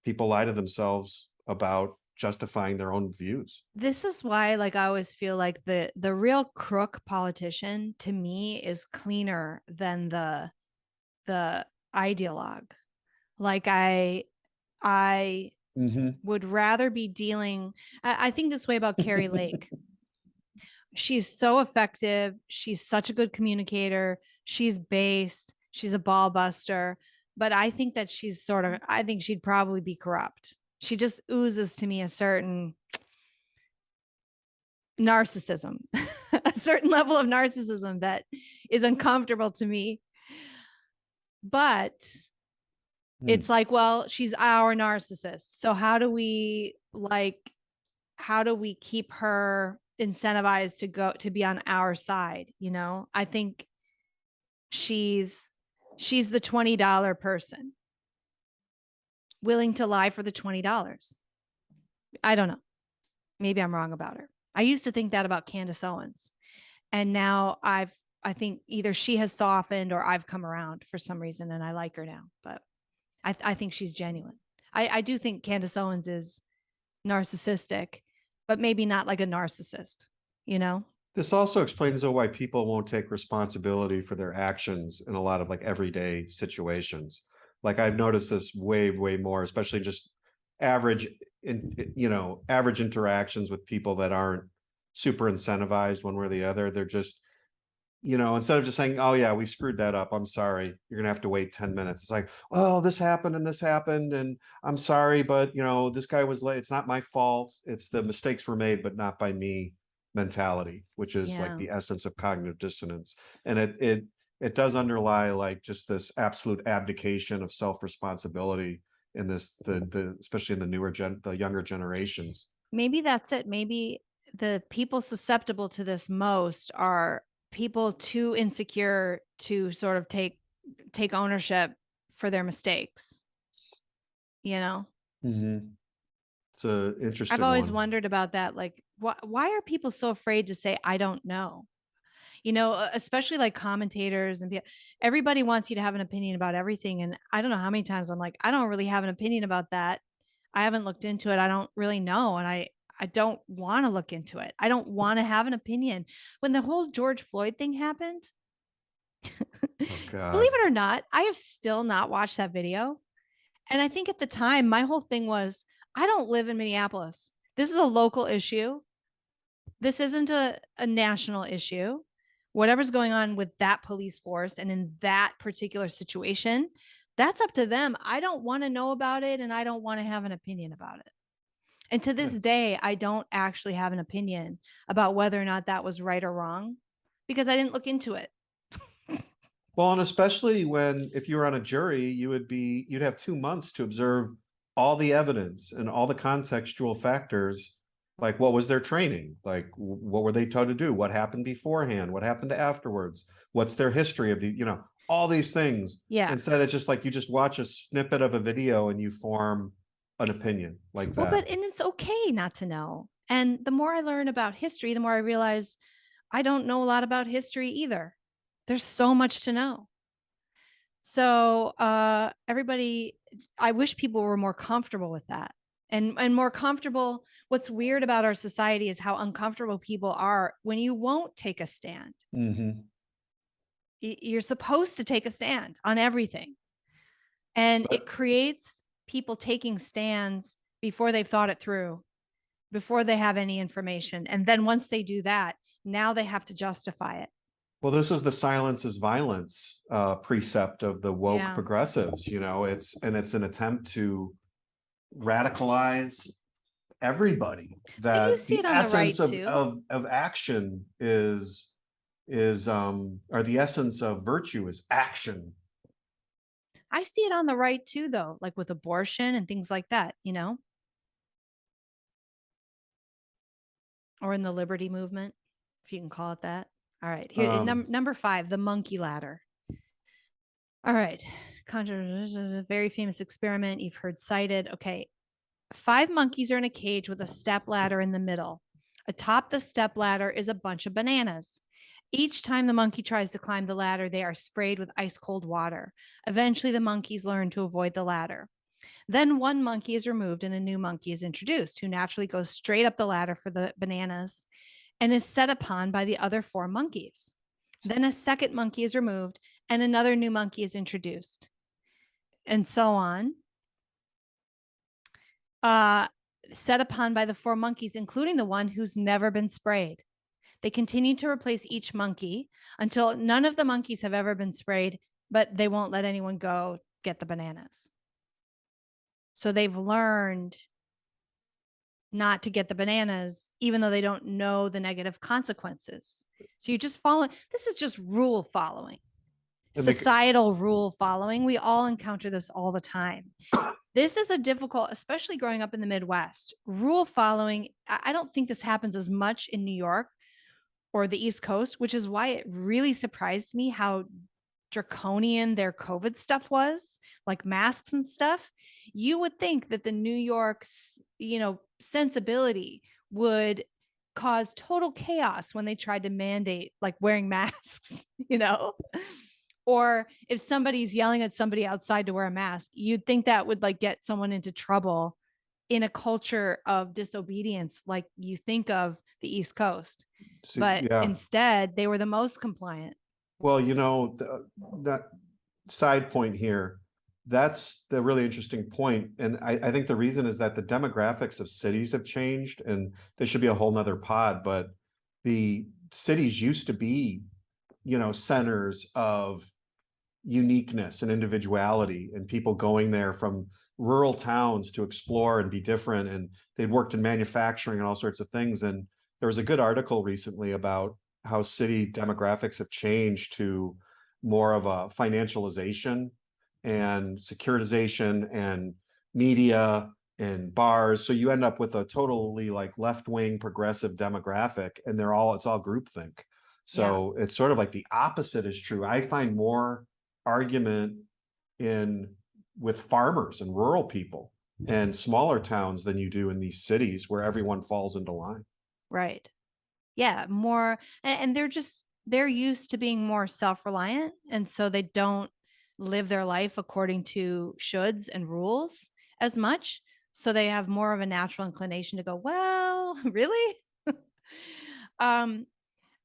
people lie to themselves about justifying their own views. This is why, I always feel like the real crook politician to me is cleaner than the ideologue. I would rather be dealing. I think this way about Carrie Lake. She's so effective. She's such a good communicator. She's based. She's a ball buster. But I think that I think she'd probably be corrupt. She just oozes to me a certain narcissism, a certain level of narcissism that is uncomfortable to me. But it's like, well, she's our narcissist. So how do we keep her incentivized to be on our side? I think she's the $20 person willing to lie for the $20. I don't know. Maybe I'm wrong about her. I used to think that about Candace Owens. And now I think either she has softened or I've come around for some reason and I like her now. But I think she's genuine. I do think Candace Owens is narcissistic, but maybe not like a narcissist, you know? This also explains though why people won't take responsibility for their actions in a lot of like everyday situations. Like I've noticed this way more, especially just average average interactions with people that aren't super incentivized one way or the other. They're just, instead of just saying, oh yeah, we screwed that up, I'm sorry, you're gonna have to wait 10 minutes. It's like, oh, this happened and I'm sorry, but this guy was late. It's not my fault. It's the mistakes were made, but not by me mentality, which is like the essence of cognitive dissonance. And it does underlie like just this absolute abdication of self-responsibility in this, especially in the younger generations. Maybe that's it. Maybe the people susceptible to this most are people too insecure to sort of take ownership for their mistakes. Mm-hmm. It's an interesting I've always one. wondered about that. Like, why are people so afraid to say, I don't know? Especially like commentators and everybody wants you to have an opinion about everything. And I don't know how many times I'm like, I don't really have an opinion about that. I haven't looked into it. I don't really know. And I don't want to look into it. I don't want to have an opinion. When the whole George Floyd thing happened, Oh, God. Believe it or not, I have still not watched that video. And I think at the time, my whole thing was, I don't live in Minneapolis. This is a local issue. This isn't a national issue. Whatever's going on with that police force and in that particular situation, that's up to them. I don't want to know about it and I don't want to have an opinion about it. And to this day, I don't actually have an opinion about whether or not that was right or wrong because I didn't look into it. Well, and especially if you were on a jury, you'd have 2 months to observe all the evidence and all the contextual factors. Like, what was their training? Like, what were they taught to do? What happened beforehand? What happened afterwards? What's their history of all these things? Yeah. Instead of just like, you just watch a snippet of a video and you form an opinion like that. Well, and it's okay not to know. And the more I learn about history, the more I realize I don't know a lot about history either. There's so much to know. So everybody, I wish people were more comfortable with that and more comfortable. What's weird about our society is how uncomfortable people are when you won't take a stand. Mm-hmm. You're supposed to take a stand on everything. And it creates people taking stands before they've thought it through, before they have any information. And then once they do that, now they have to justify it. Well, this is the silence is violence precept of the woke progressives. It's an attempt to radicalize everybody. That you see the it on essence the right too. of action is or the essence of virtue is action. I see it on the right too, though, like with abortion and things like that, or in the liberty movement, if you can call it that. All right. Here, number 5, the monkey ladder. All right. Very famous experiment you've heard cited. Okay. 5 monkeys are in a cage with a step ladder in the middle. Atop the step ladder is a bunch of bananas. Each time the monkey tries to climb the ladder, they are sprayed with ice cold water. Eventually, the monkeys learn to avoid the ladder. Then one monkey is removed and a new monkey is introduced, who naturally goes straight up the ladder for the bananas and is set upon by the other 4 monkeys. Then a second monkey is removed and another new monkey is introduced, and so on. Set upon by the 4 monkeys, including the one who's never been sprayed. They continue to replace each monkey until none of the monkeys have ever been sprayed, but they won't let anyone go get the bananas. So they've learned not to get the bananas, even though they don't know the negative consequences. So you just follow. This is just rule following, societal rule following. We all encounter this all the time. This is a difficult, especially growing up in the Midwest. Rule following, I don't think this happens as much in New York or the East Coast, which is why it really surprised me how draconian their COVID stuff was, like masks and stuff. You would think that the New York, sensibility would caused total chaos when they tried to mandate like wearing masks, or if somebody's yelling at somebody outside to wear a mask, you'd think that would like get someone into trouble in a culture of disobedience, like you think of the East Coast. But instead, they were the most compliant. Well, that side point here, that's the really interesting point. And I think the reason is that the demographics of cities have changed, and there should be a whole nother pod, but the cities used to be, centers of uniqueness and individuality, and people going there from rural towns to explore and be different. And they'd worked in manufacturing and all sorts of things. And there was a good article recently about how city demographics have changed to more of a financialization and securitization and media and bars. So you end up with a totally like left-wing progressive demographic, and it's all groupthink. So it's sort of like the opposite is true. I find more argument with farmers and rural people and smaller towns than you do in these cities where everyone falls into line. Right. Yeah. More. And they're used to being more self-reliant. And so they don't live their life according to shoulds and rules as much. So they have more of a natural inclination to go, well, really?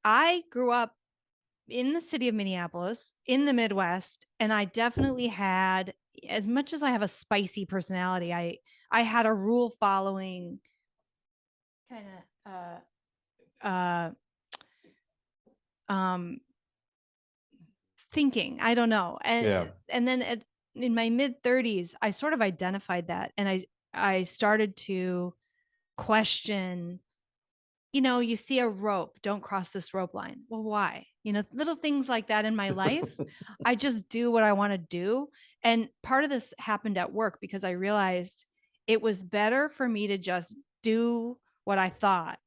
I grew up in the city of Minneapolis in the Midwest, and I definitely had, as much as I have a spicy personality, I had a rule following kind of thinking. I don't know. And then in my mid 30s, I sort of identified that, and I started to question, you see a rope, don't cross this rope line. Well, why? Little things like that in my life. I just do what I want to do. And part of this happened at work because I realized it was better for me to just do what I thought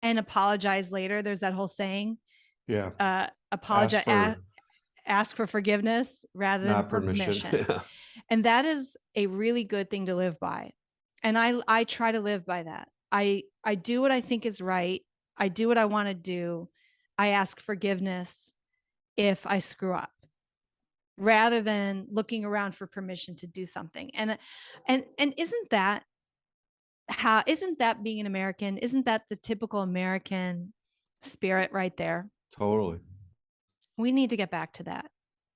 and apologize later. There's that whole saying. Yeah. Apologize, ask for forgiveness rather than permission. Yeah. And that is a really good thing to live by. And I try to live by that. I do what I think is right. I do what I want to do. I ask forgiveness if I screw up, rather than looking around for permission to do something. And isn't that being an American? Isn't that the typical American spirit right there? Totally. We need to get back to that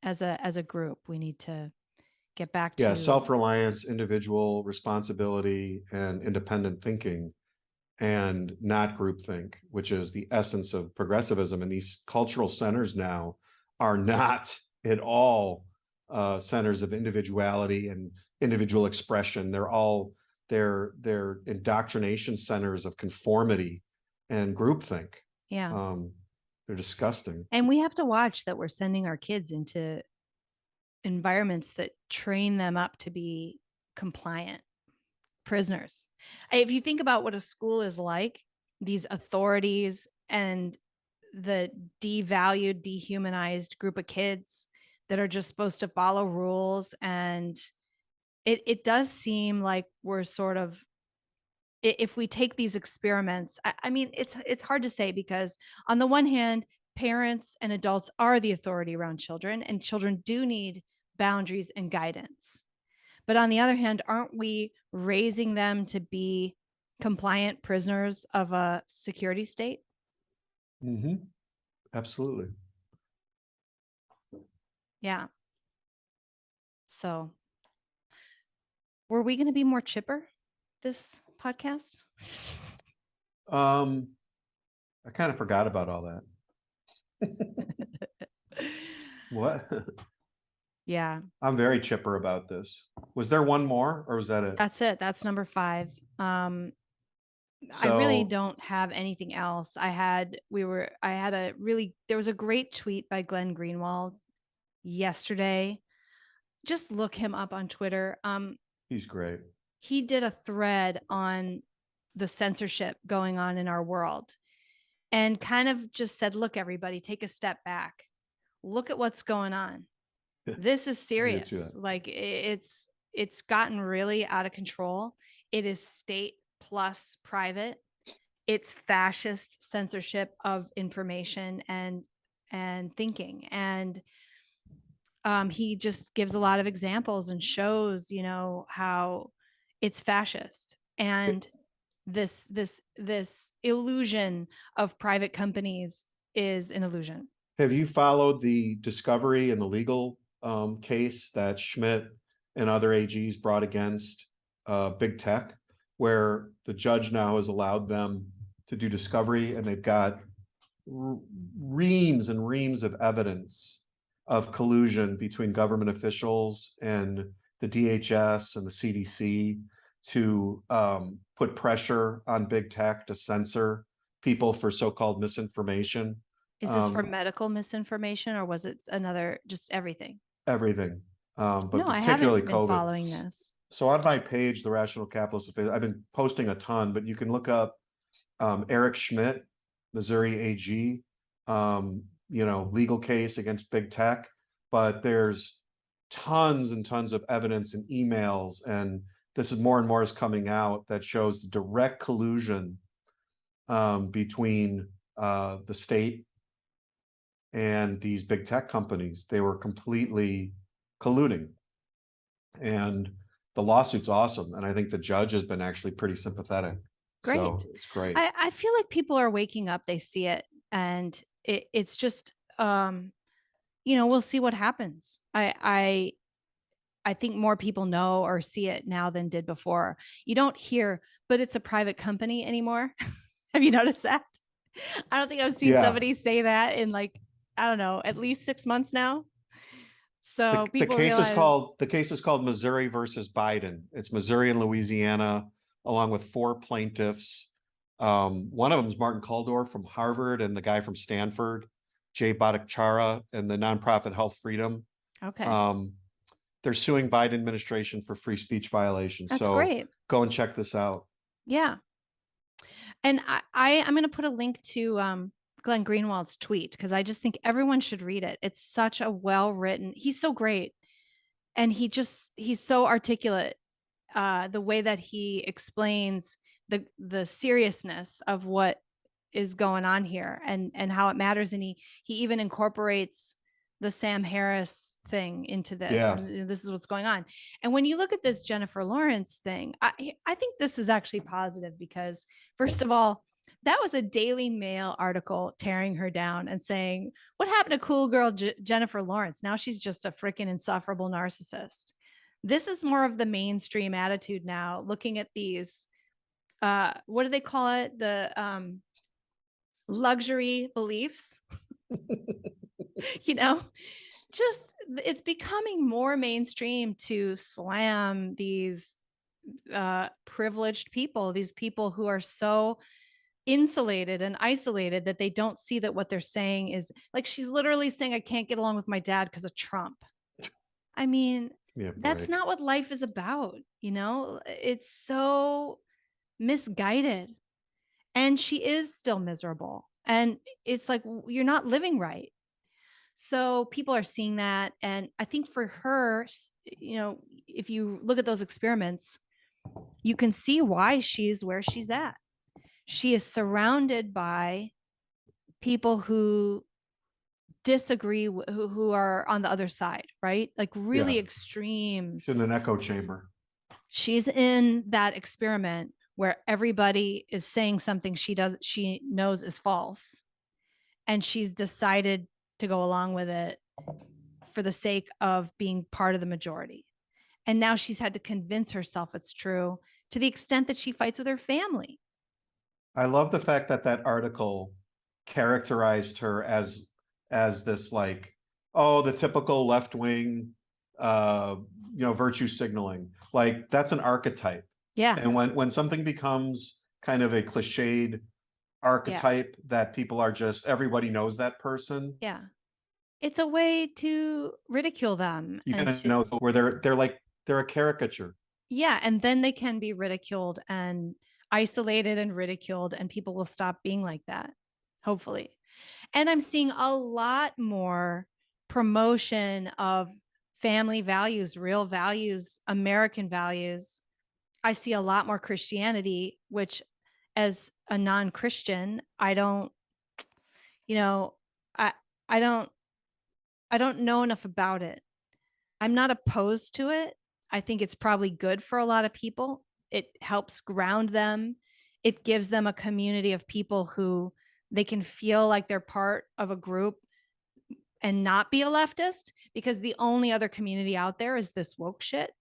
as a group. We need to get back to self-reliance, individual responsibility, and independent thinking, and not groupthink, which is the essence of progressivism. And these cultural centers now are not at all centers of individuality and individual expression. They're indoctrination centers of conformity and groupthink. Yeah. They're disgusting. And we have to watch that we're sending our kids into environments that train them up to be compliant prisoners. If you think about what a school is like, these authorities and the devalued, dehumanized group of kids that are just supposed to follow rules, and it does seem like we're sort of, if we take these experiments, I mean, it's hard to say, because on the one hand, parents and adults are the authority around children, and children do need boundaries and guidance. But on the other hand, aren't we raising them to be compliant prisoners of a security state? Mm-hmm. Absolutely. Yeah. So were we going to be more chipper this podcast? I kind of forgot about all that. What? Yeah. I'm very chipper about this. Was there one more, or was that it? That's it. That's number 5. I really don't have anything else. There was a great tweet by Glenn Greenwald yesterday. Just look him up on Twitter. He's great. He did a thread on the censorship going on in our world, and kind of just said, look, everybody, take a step back. Look at what's going on. This is serious. Like it's gotten really out of control. It is state plus private. it's fascist censorship of information and thinking. And he just gives a lot of examples and shows, how it's fascist. And this illusion of private companies is an illusion. Have you followed the discovery and the legal case that Schmidt and other AGs brought against big tech, where the judge now has allowed them to do discovery, and they've got reams and reams of evidence of collusion between government officials and the DHS and the CDC to put pressure on big tech to censor people for so-called misinformation. Is this for medical misinformation, or was it another, just everything? Everything, but no, I particularly haven't been COVID. Following this. So on my page, The Rational Capitalist, I've been posting a ton, but you can look up Eric Schmidt, Missouri AG, legal case against big tech. But there's tons and tons of evidence and emails, and this is more and more is coming out that shows the direct collusion between the state and these big tech companies. They were completely colluding, and the lawsuit's awesome. And I think the judge has been actually pretty sympathetic. Great. So it's great. I feel like people are waking up, they see it, and it's just, we'll see what happens. I think more people know or see it now than did before. You don't hear, but it's a private company anymore. Have you noticed that? I don't think I've seen somebody say that in, like, I don't know, at least 6 months now. So the case is called Missouri versus Biden. It's Missouri and Louisiana, along with 4 plaintiffs. One of them is Martin Kaldor from Harvard, and the guy from Stanford, Jay Bhattacharya, and the nonprofit Health Freedom. Okay. They're suing Biden administration for free speech violations. That's so great. Go and check this out. Yeah. And I'm going to put a link to Glenn Greenwald's tweet, because I just think everyone should read it. It's such a well-written, he's so great. And he's so articulate, the way that he explains the seriousness of what is going on here and how it matters. And he even incorporates the Sam Harris thing into this. Yeah. And this is what's going on. And when you look at this Jennifer Lawrence thing, I think this is actually positive, because first of all, that was a Daily Mail article tearing her down and saying, what happened to cool girl Jennifer Lawrence? Now she's just a freaking insufferable narcissist. This is more of the mainstream attitude now, looking at these, what do they call it? The luxury beliefs. Just it's becoming more mainstream to slam these privileged people, these people who are so insulated and isolated that they don't see that what they're saying is, like, she's literally saying, I can't get along with my dad because of Trump. I mean, that's not what life is about. It's so misguided, and she is still miserable. And it's like, you're not living right. So people are seeing that. And I think for her, if you look at those experiments, you can see why she's where she's at. She is surrounded by people who disagree, who are on the other side, right? Like really extreme. She's in an echo chamber. She's in that experiment where everybody is saying something she knows is false. And she's decided to go along with it for the sake of being part of the majority. And now she's had to convince herself it's true, to the extent that she fights with her family. I love the fact that article characterized her as this, like, the typical left-wing, virtue signaling. Like, that's an archetype. Yeah. And when something becomes kind of a cliched archetype that people are just, everybody knows that person. Yeah. It's a way to ridicule them. You kind of know where they're a caricature. Yeah. And then they can be ridiculed and isolated and ridiculed, and people will stop being like that, hopefully. And I'm seeing a lot more promotion of family values, real values, American values. I see a lot more Christianity, which, as a non-Christian, I don't, you know, I don't know enough about it. I'm not opposed to it. I think it's probably good for a lot of people. It helps ground them. It gives them a community of people who they can feel like they're part of a group and not be a leftist, because the only other community out there is this woke shit.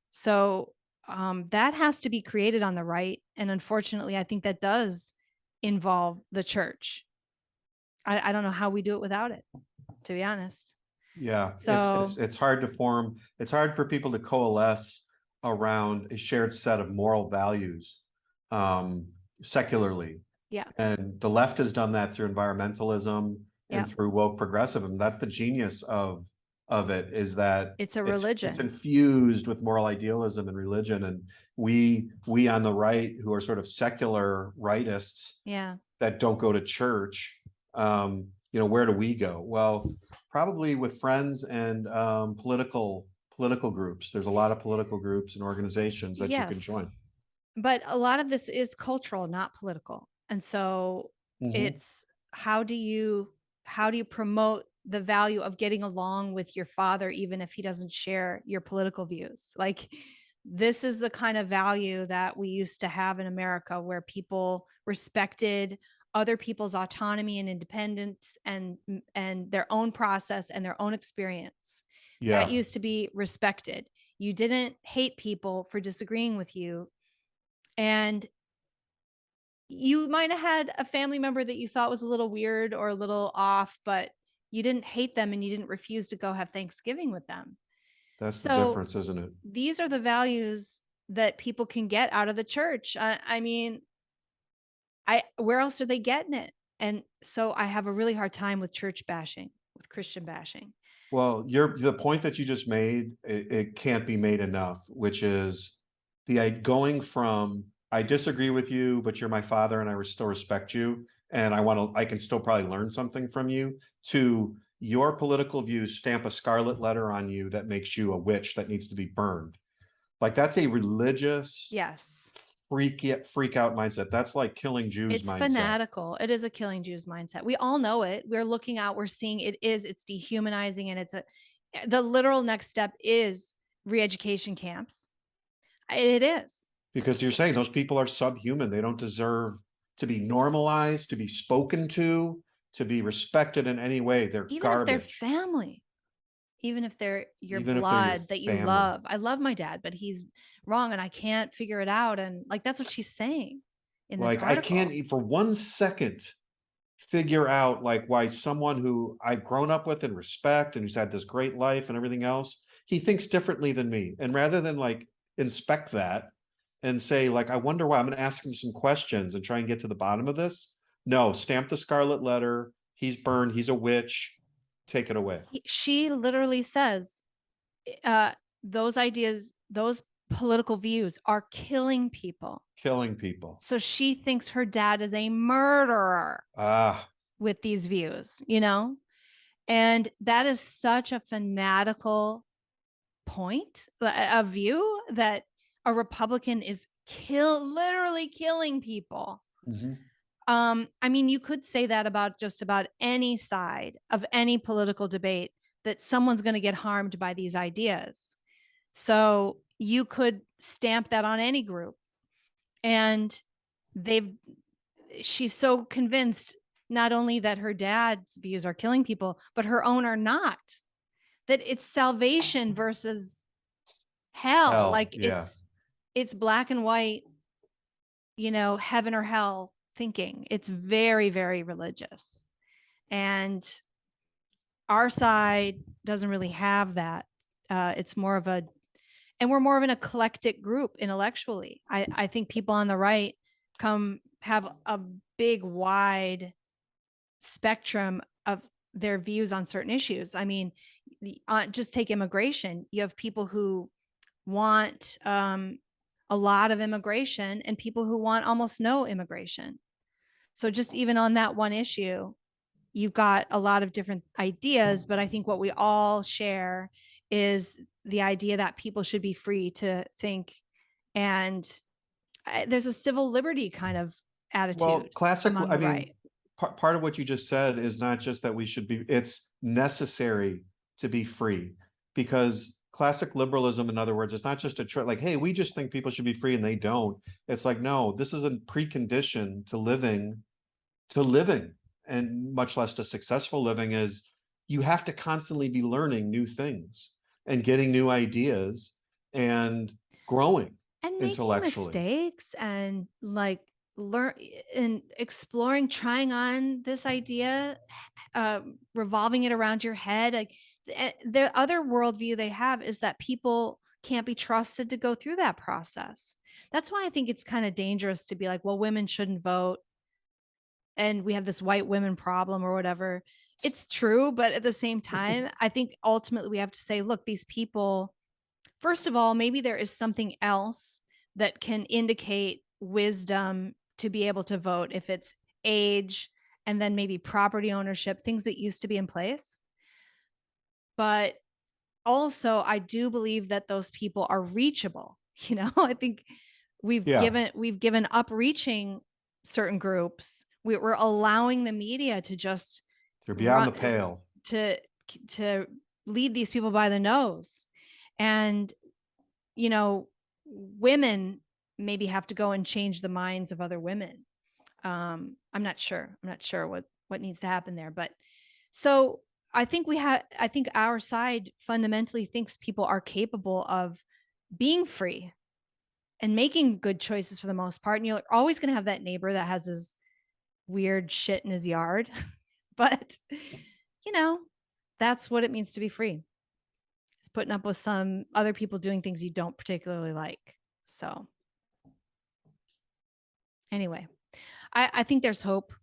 So that has to be created on the right. And unfortunately, I think that does involve the church. I don't know how we do it without it, to be honest. Yeah, So it's hard to form. It's hard for people to coalesce around a shared set of moral values, secularly. yeah, And the left has done that through environmentalism Yeah. and through woke progressivism. That's the genius of it, is that it's a it's religion. infused with moral idealism and religion. And we on the right, who are sort of secular rightists Yeah. that don't go to church, where do we go? Well, probably with friends and political groups. There's a lot of political groups and organizations that you can Yes. join. But a lot of this is cultural, not political. And so it's how do you promote the value of getting along with your father, even if he doesn't share your political views? Like, this is the kind of value that we used to have in America, where people respected other people's autonomy and independence and their own process and their own experience. Yeah. That used to be respected. You didn't hate people for disagreeing with you. And you might have had a family member that you thought was a little weird or a little off, but you didn't hate them and you didn't refuse to go have Thanksgiving with them. That's the difference, isn't it? These are the values that people can get out of the church. I mean, where else are they getting it? And so I have a really hard time with church bashing, with Christian bashing. Well, the point that you just made, it can't be made enough, which is going from, I disagree with you, but you're my father and I still respect you, and I can still probably learn something from you, to your political views stamp a scarlet letter on you that makes you a witch that needs to be burned. Like, that's a religious, yes, freak out mindset. That's like killing Jews it's mindset. Fanatical. It is a killing Jews mindset. We all know it. We're looking out, we're seeing it's dehumanizing. And the literal next step is re-education camps. It is. Because you're saying those people are subhuman. They don't deserve to be normalized, to be spoken to be respected in any way. They're even garbage. If they're family, even if they're your Even blood that you family. love. I love my dad, but he's wrong and I can't figure it out. And like, that's what she's saying in this article. I can't for 1 second figure out like why someone who I've grown up with and respect and who's had this great life and everything else, he thinks differently than me. And rather than like inspect that and say like, I wonder why, I'm going to ask him some questions and try and get to the bottom of this. No, stamp the scarlet letter. He's burned. He's a witch. Take it away. She literally says those ideas, those political views are killing people. Killing people. So she thinks her dad is a murderer with these views, and that is such a fanatical point of view, that a Republican is literally killing people. I mean, you could say that about just about any side of any political debate, that someone's going to get harmed by these ideas. So you could stamp that on any group. And she's so convinced not only that her dad's views are killing people, but her own are not. That it's salvation versus hell. Like, yeah. it's black and white, heaven or hell thinking. It's very, very religious. And our side doesn't really have that. It's more of and we're more of an eclectic group intellectually. I think people on the right have a big, wide spectrum of their views on certain issues. I mean, just take immigration. You have people who want a lot of immigration and people who want almost no immigration. So just even on that one issue, you've got a lot of different ideas, but I think what we all share is the idea that people should be free to think. And there's a civil liberty kind of attitude. Well, classical, among the right. part of what you just said is not just that we should be, it's necessary to be free, because classic liberalism, in other words, it's not just like, hey, we just think people should be free and they don't. It's like, no, this is a precondition to living, and much less to successful living, is you have to constantly be learning new things and getting new ideas and growing and making intellectually. Mistakes and like learn and exploring, trying on this idea, revolving it around your head. Like the other worldview they have is that people can't be trusted to go through that process. That's why I think it's kind of dangerous to be like, well, women shouldn't vote and we have this white women problem or whatever. It's true, but at the same time, I think ultimately we have to say, look, these people, first of all, maybe there is something else that can indicate wisdom to be able to vote, if it's age and then maybe property ownership, things that used to be in place. But also, I do believe that those people are reachable. I think we've given up reaching certain groups. We're allowing the media to just they're beyond the pale to lead these people by the nose. And women maybe have to go and change the minds of other women. I'm not sure what needs to happen there, but so I think our side fundamentally thinks people are capable of being free and making good choices for the most part. And you're always going to have that neighbor that has his weird shit in his yard, but that's what it means to be free. It's putting up with some other people doing things you don't particularly like. So anyway, I think there's hope,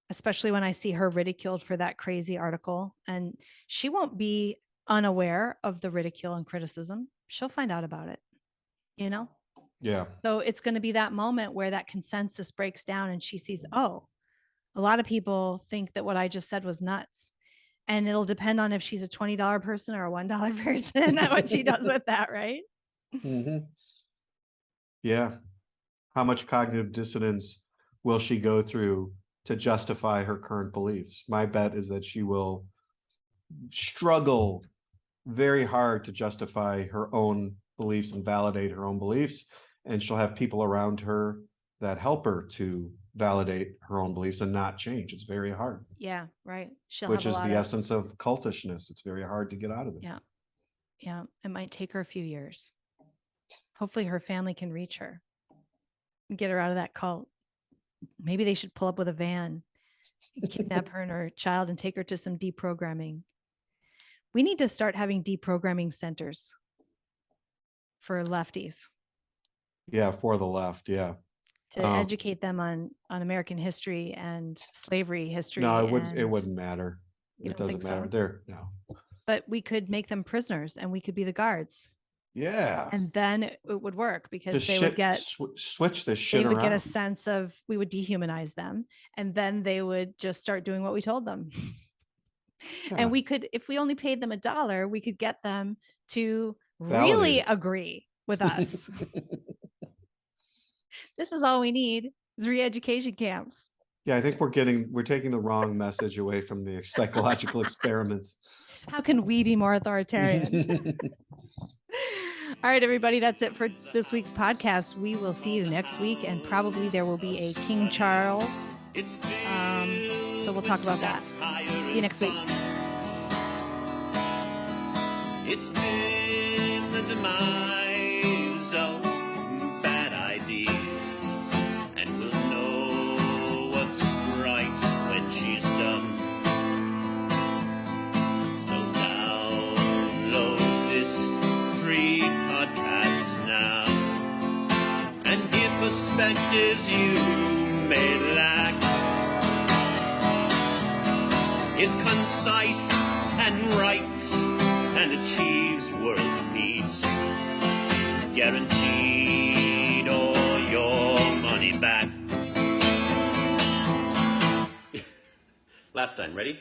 especially when I see her ridiculed for that crazy article, and she won't be unaware of the ridicule and criticism. She'll find out about it, Yeah. So it's going to be that moment where that consensus breaks down and she sees, oh, a lot of people think that what I just said was nuts. And it'll depend on if she's a $20 person or a $1 person and what she does with that, right? Mm-hmm. Yeah. How much cognitive dissonance will she go through to justify her current beliefs? My bet is that she will struggle very hard to justify her own beliefs and validate her own beliefs. And she'll have people around her that help her to validate her own beliefs and not change. It's very hard. Yeah, right. Which is the essence of cultishness. It's very hard to get out of it. Yeah. Yeah. It might take her a few years. Hopefully her family can reach her and get her out of that cult. Maybe they should pull up with a van, kidnap her and her child and take her to some deprogramming. We need to start having deprogramming centers for lefties. Yeah, for the left. Yeah. To educate them on American history and slavery history. No, it wouldn't matter. It doesn't matter. So? But we could make them prisoners and we could be the guards. Yeah. And then it would work because they would get switch this shit around. They would get a sense of, we would dehumanize them and then they would just start doing what we told them. Yeah. And we could, if we only paid them $1, we could get them to really agree with us. This is all we need is re-education camps. Yeah, I think we're taking the wrong message away from the psychological experiments. How can we be more authoritarian? All right, everybody, that's it for this week's podcast. We will see you next week, and probably there will be a King Charles. So we'll talk about that. See you next week. It's been the demise of bad ideas, and we'll know what's right when she's done. So download this free podcast now and give perspectives you may lack. It's concise and right and achieves world peace, guaranteed all your money back. Last time, ready?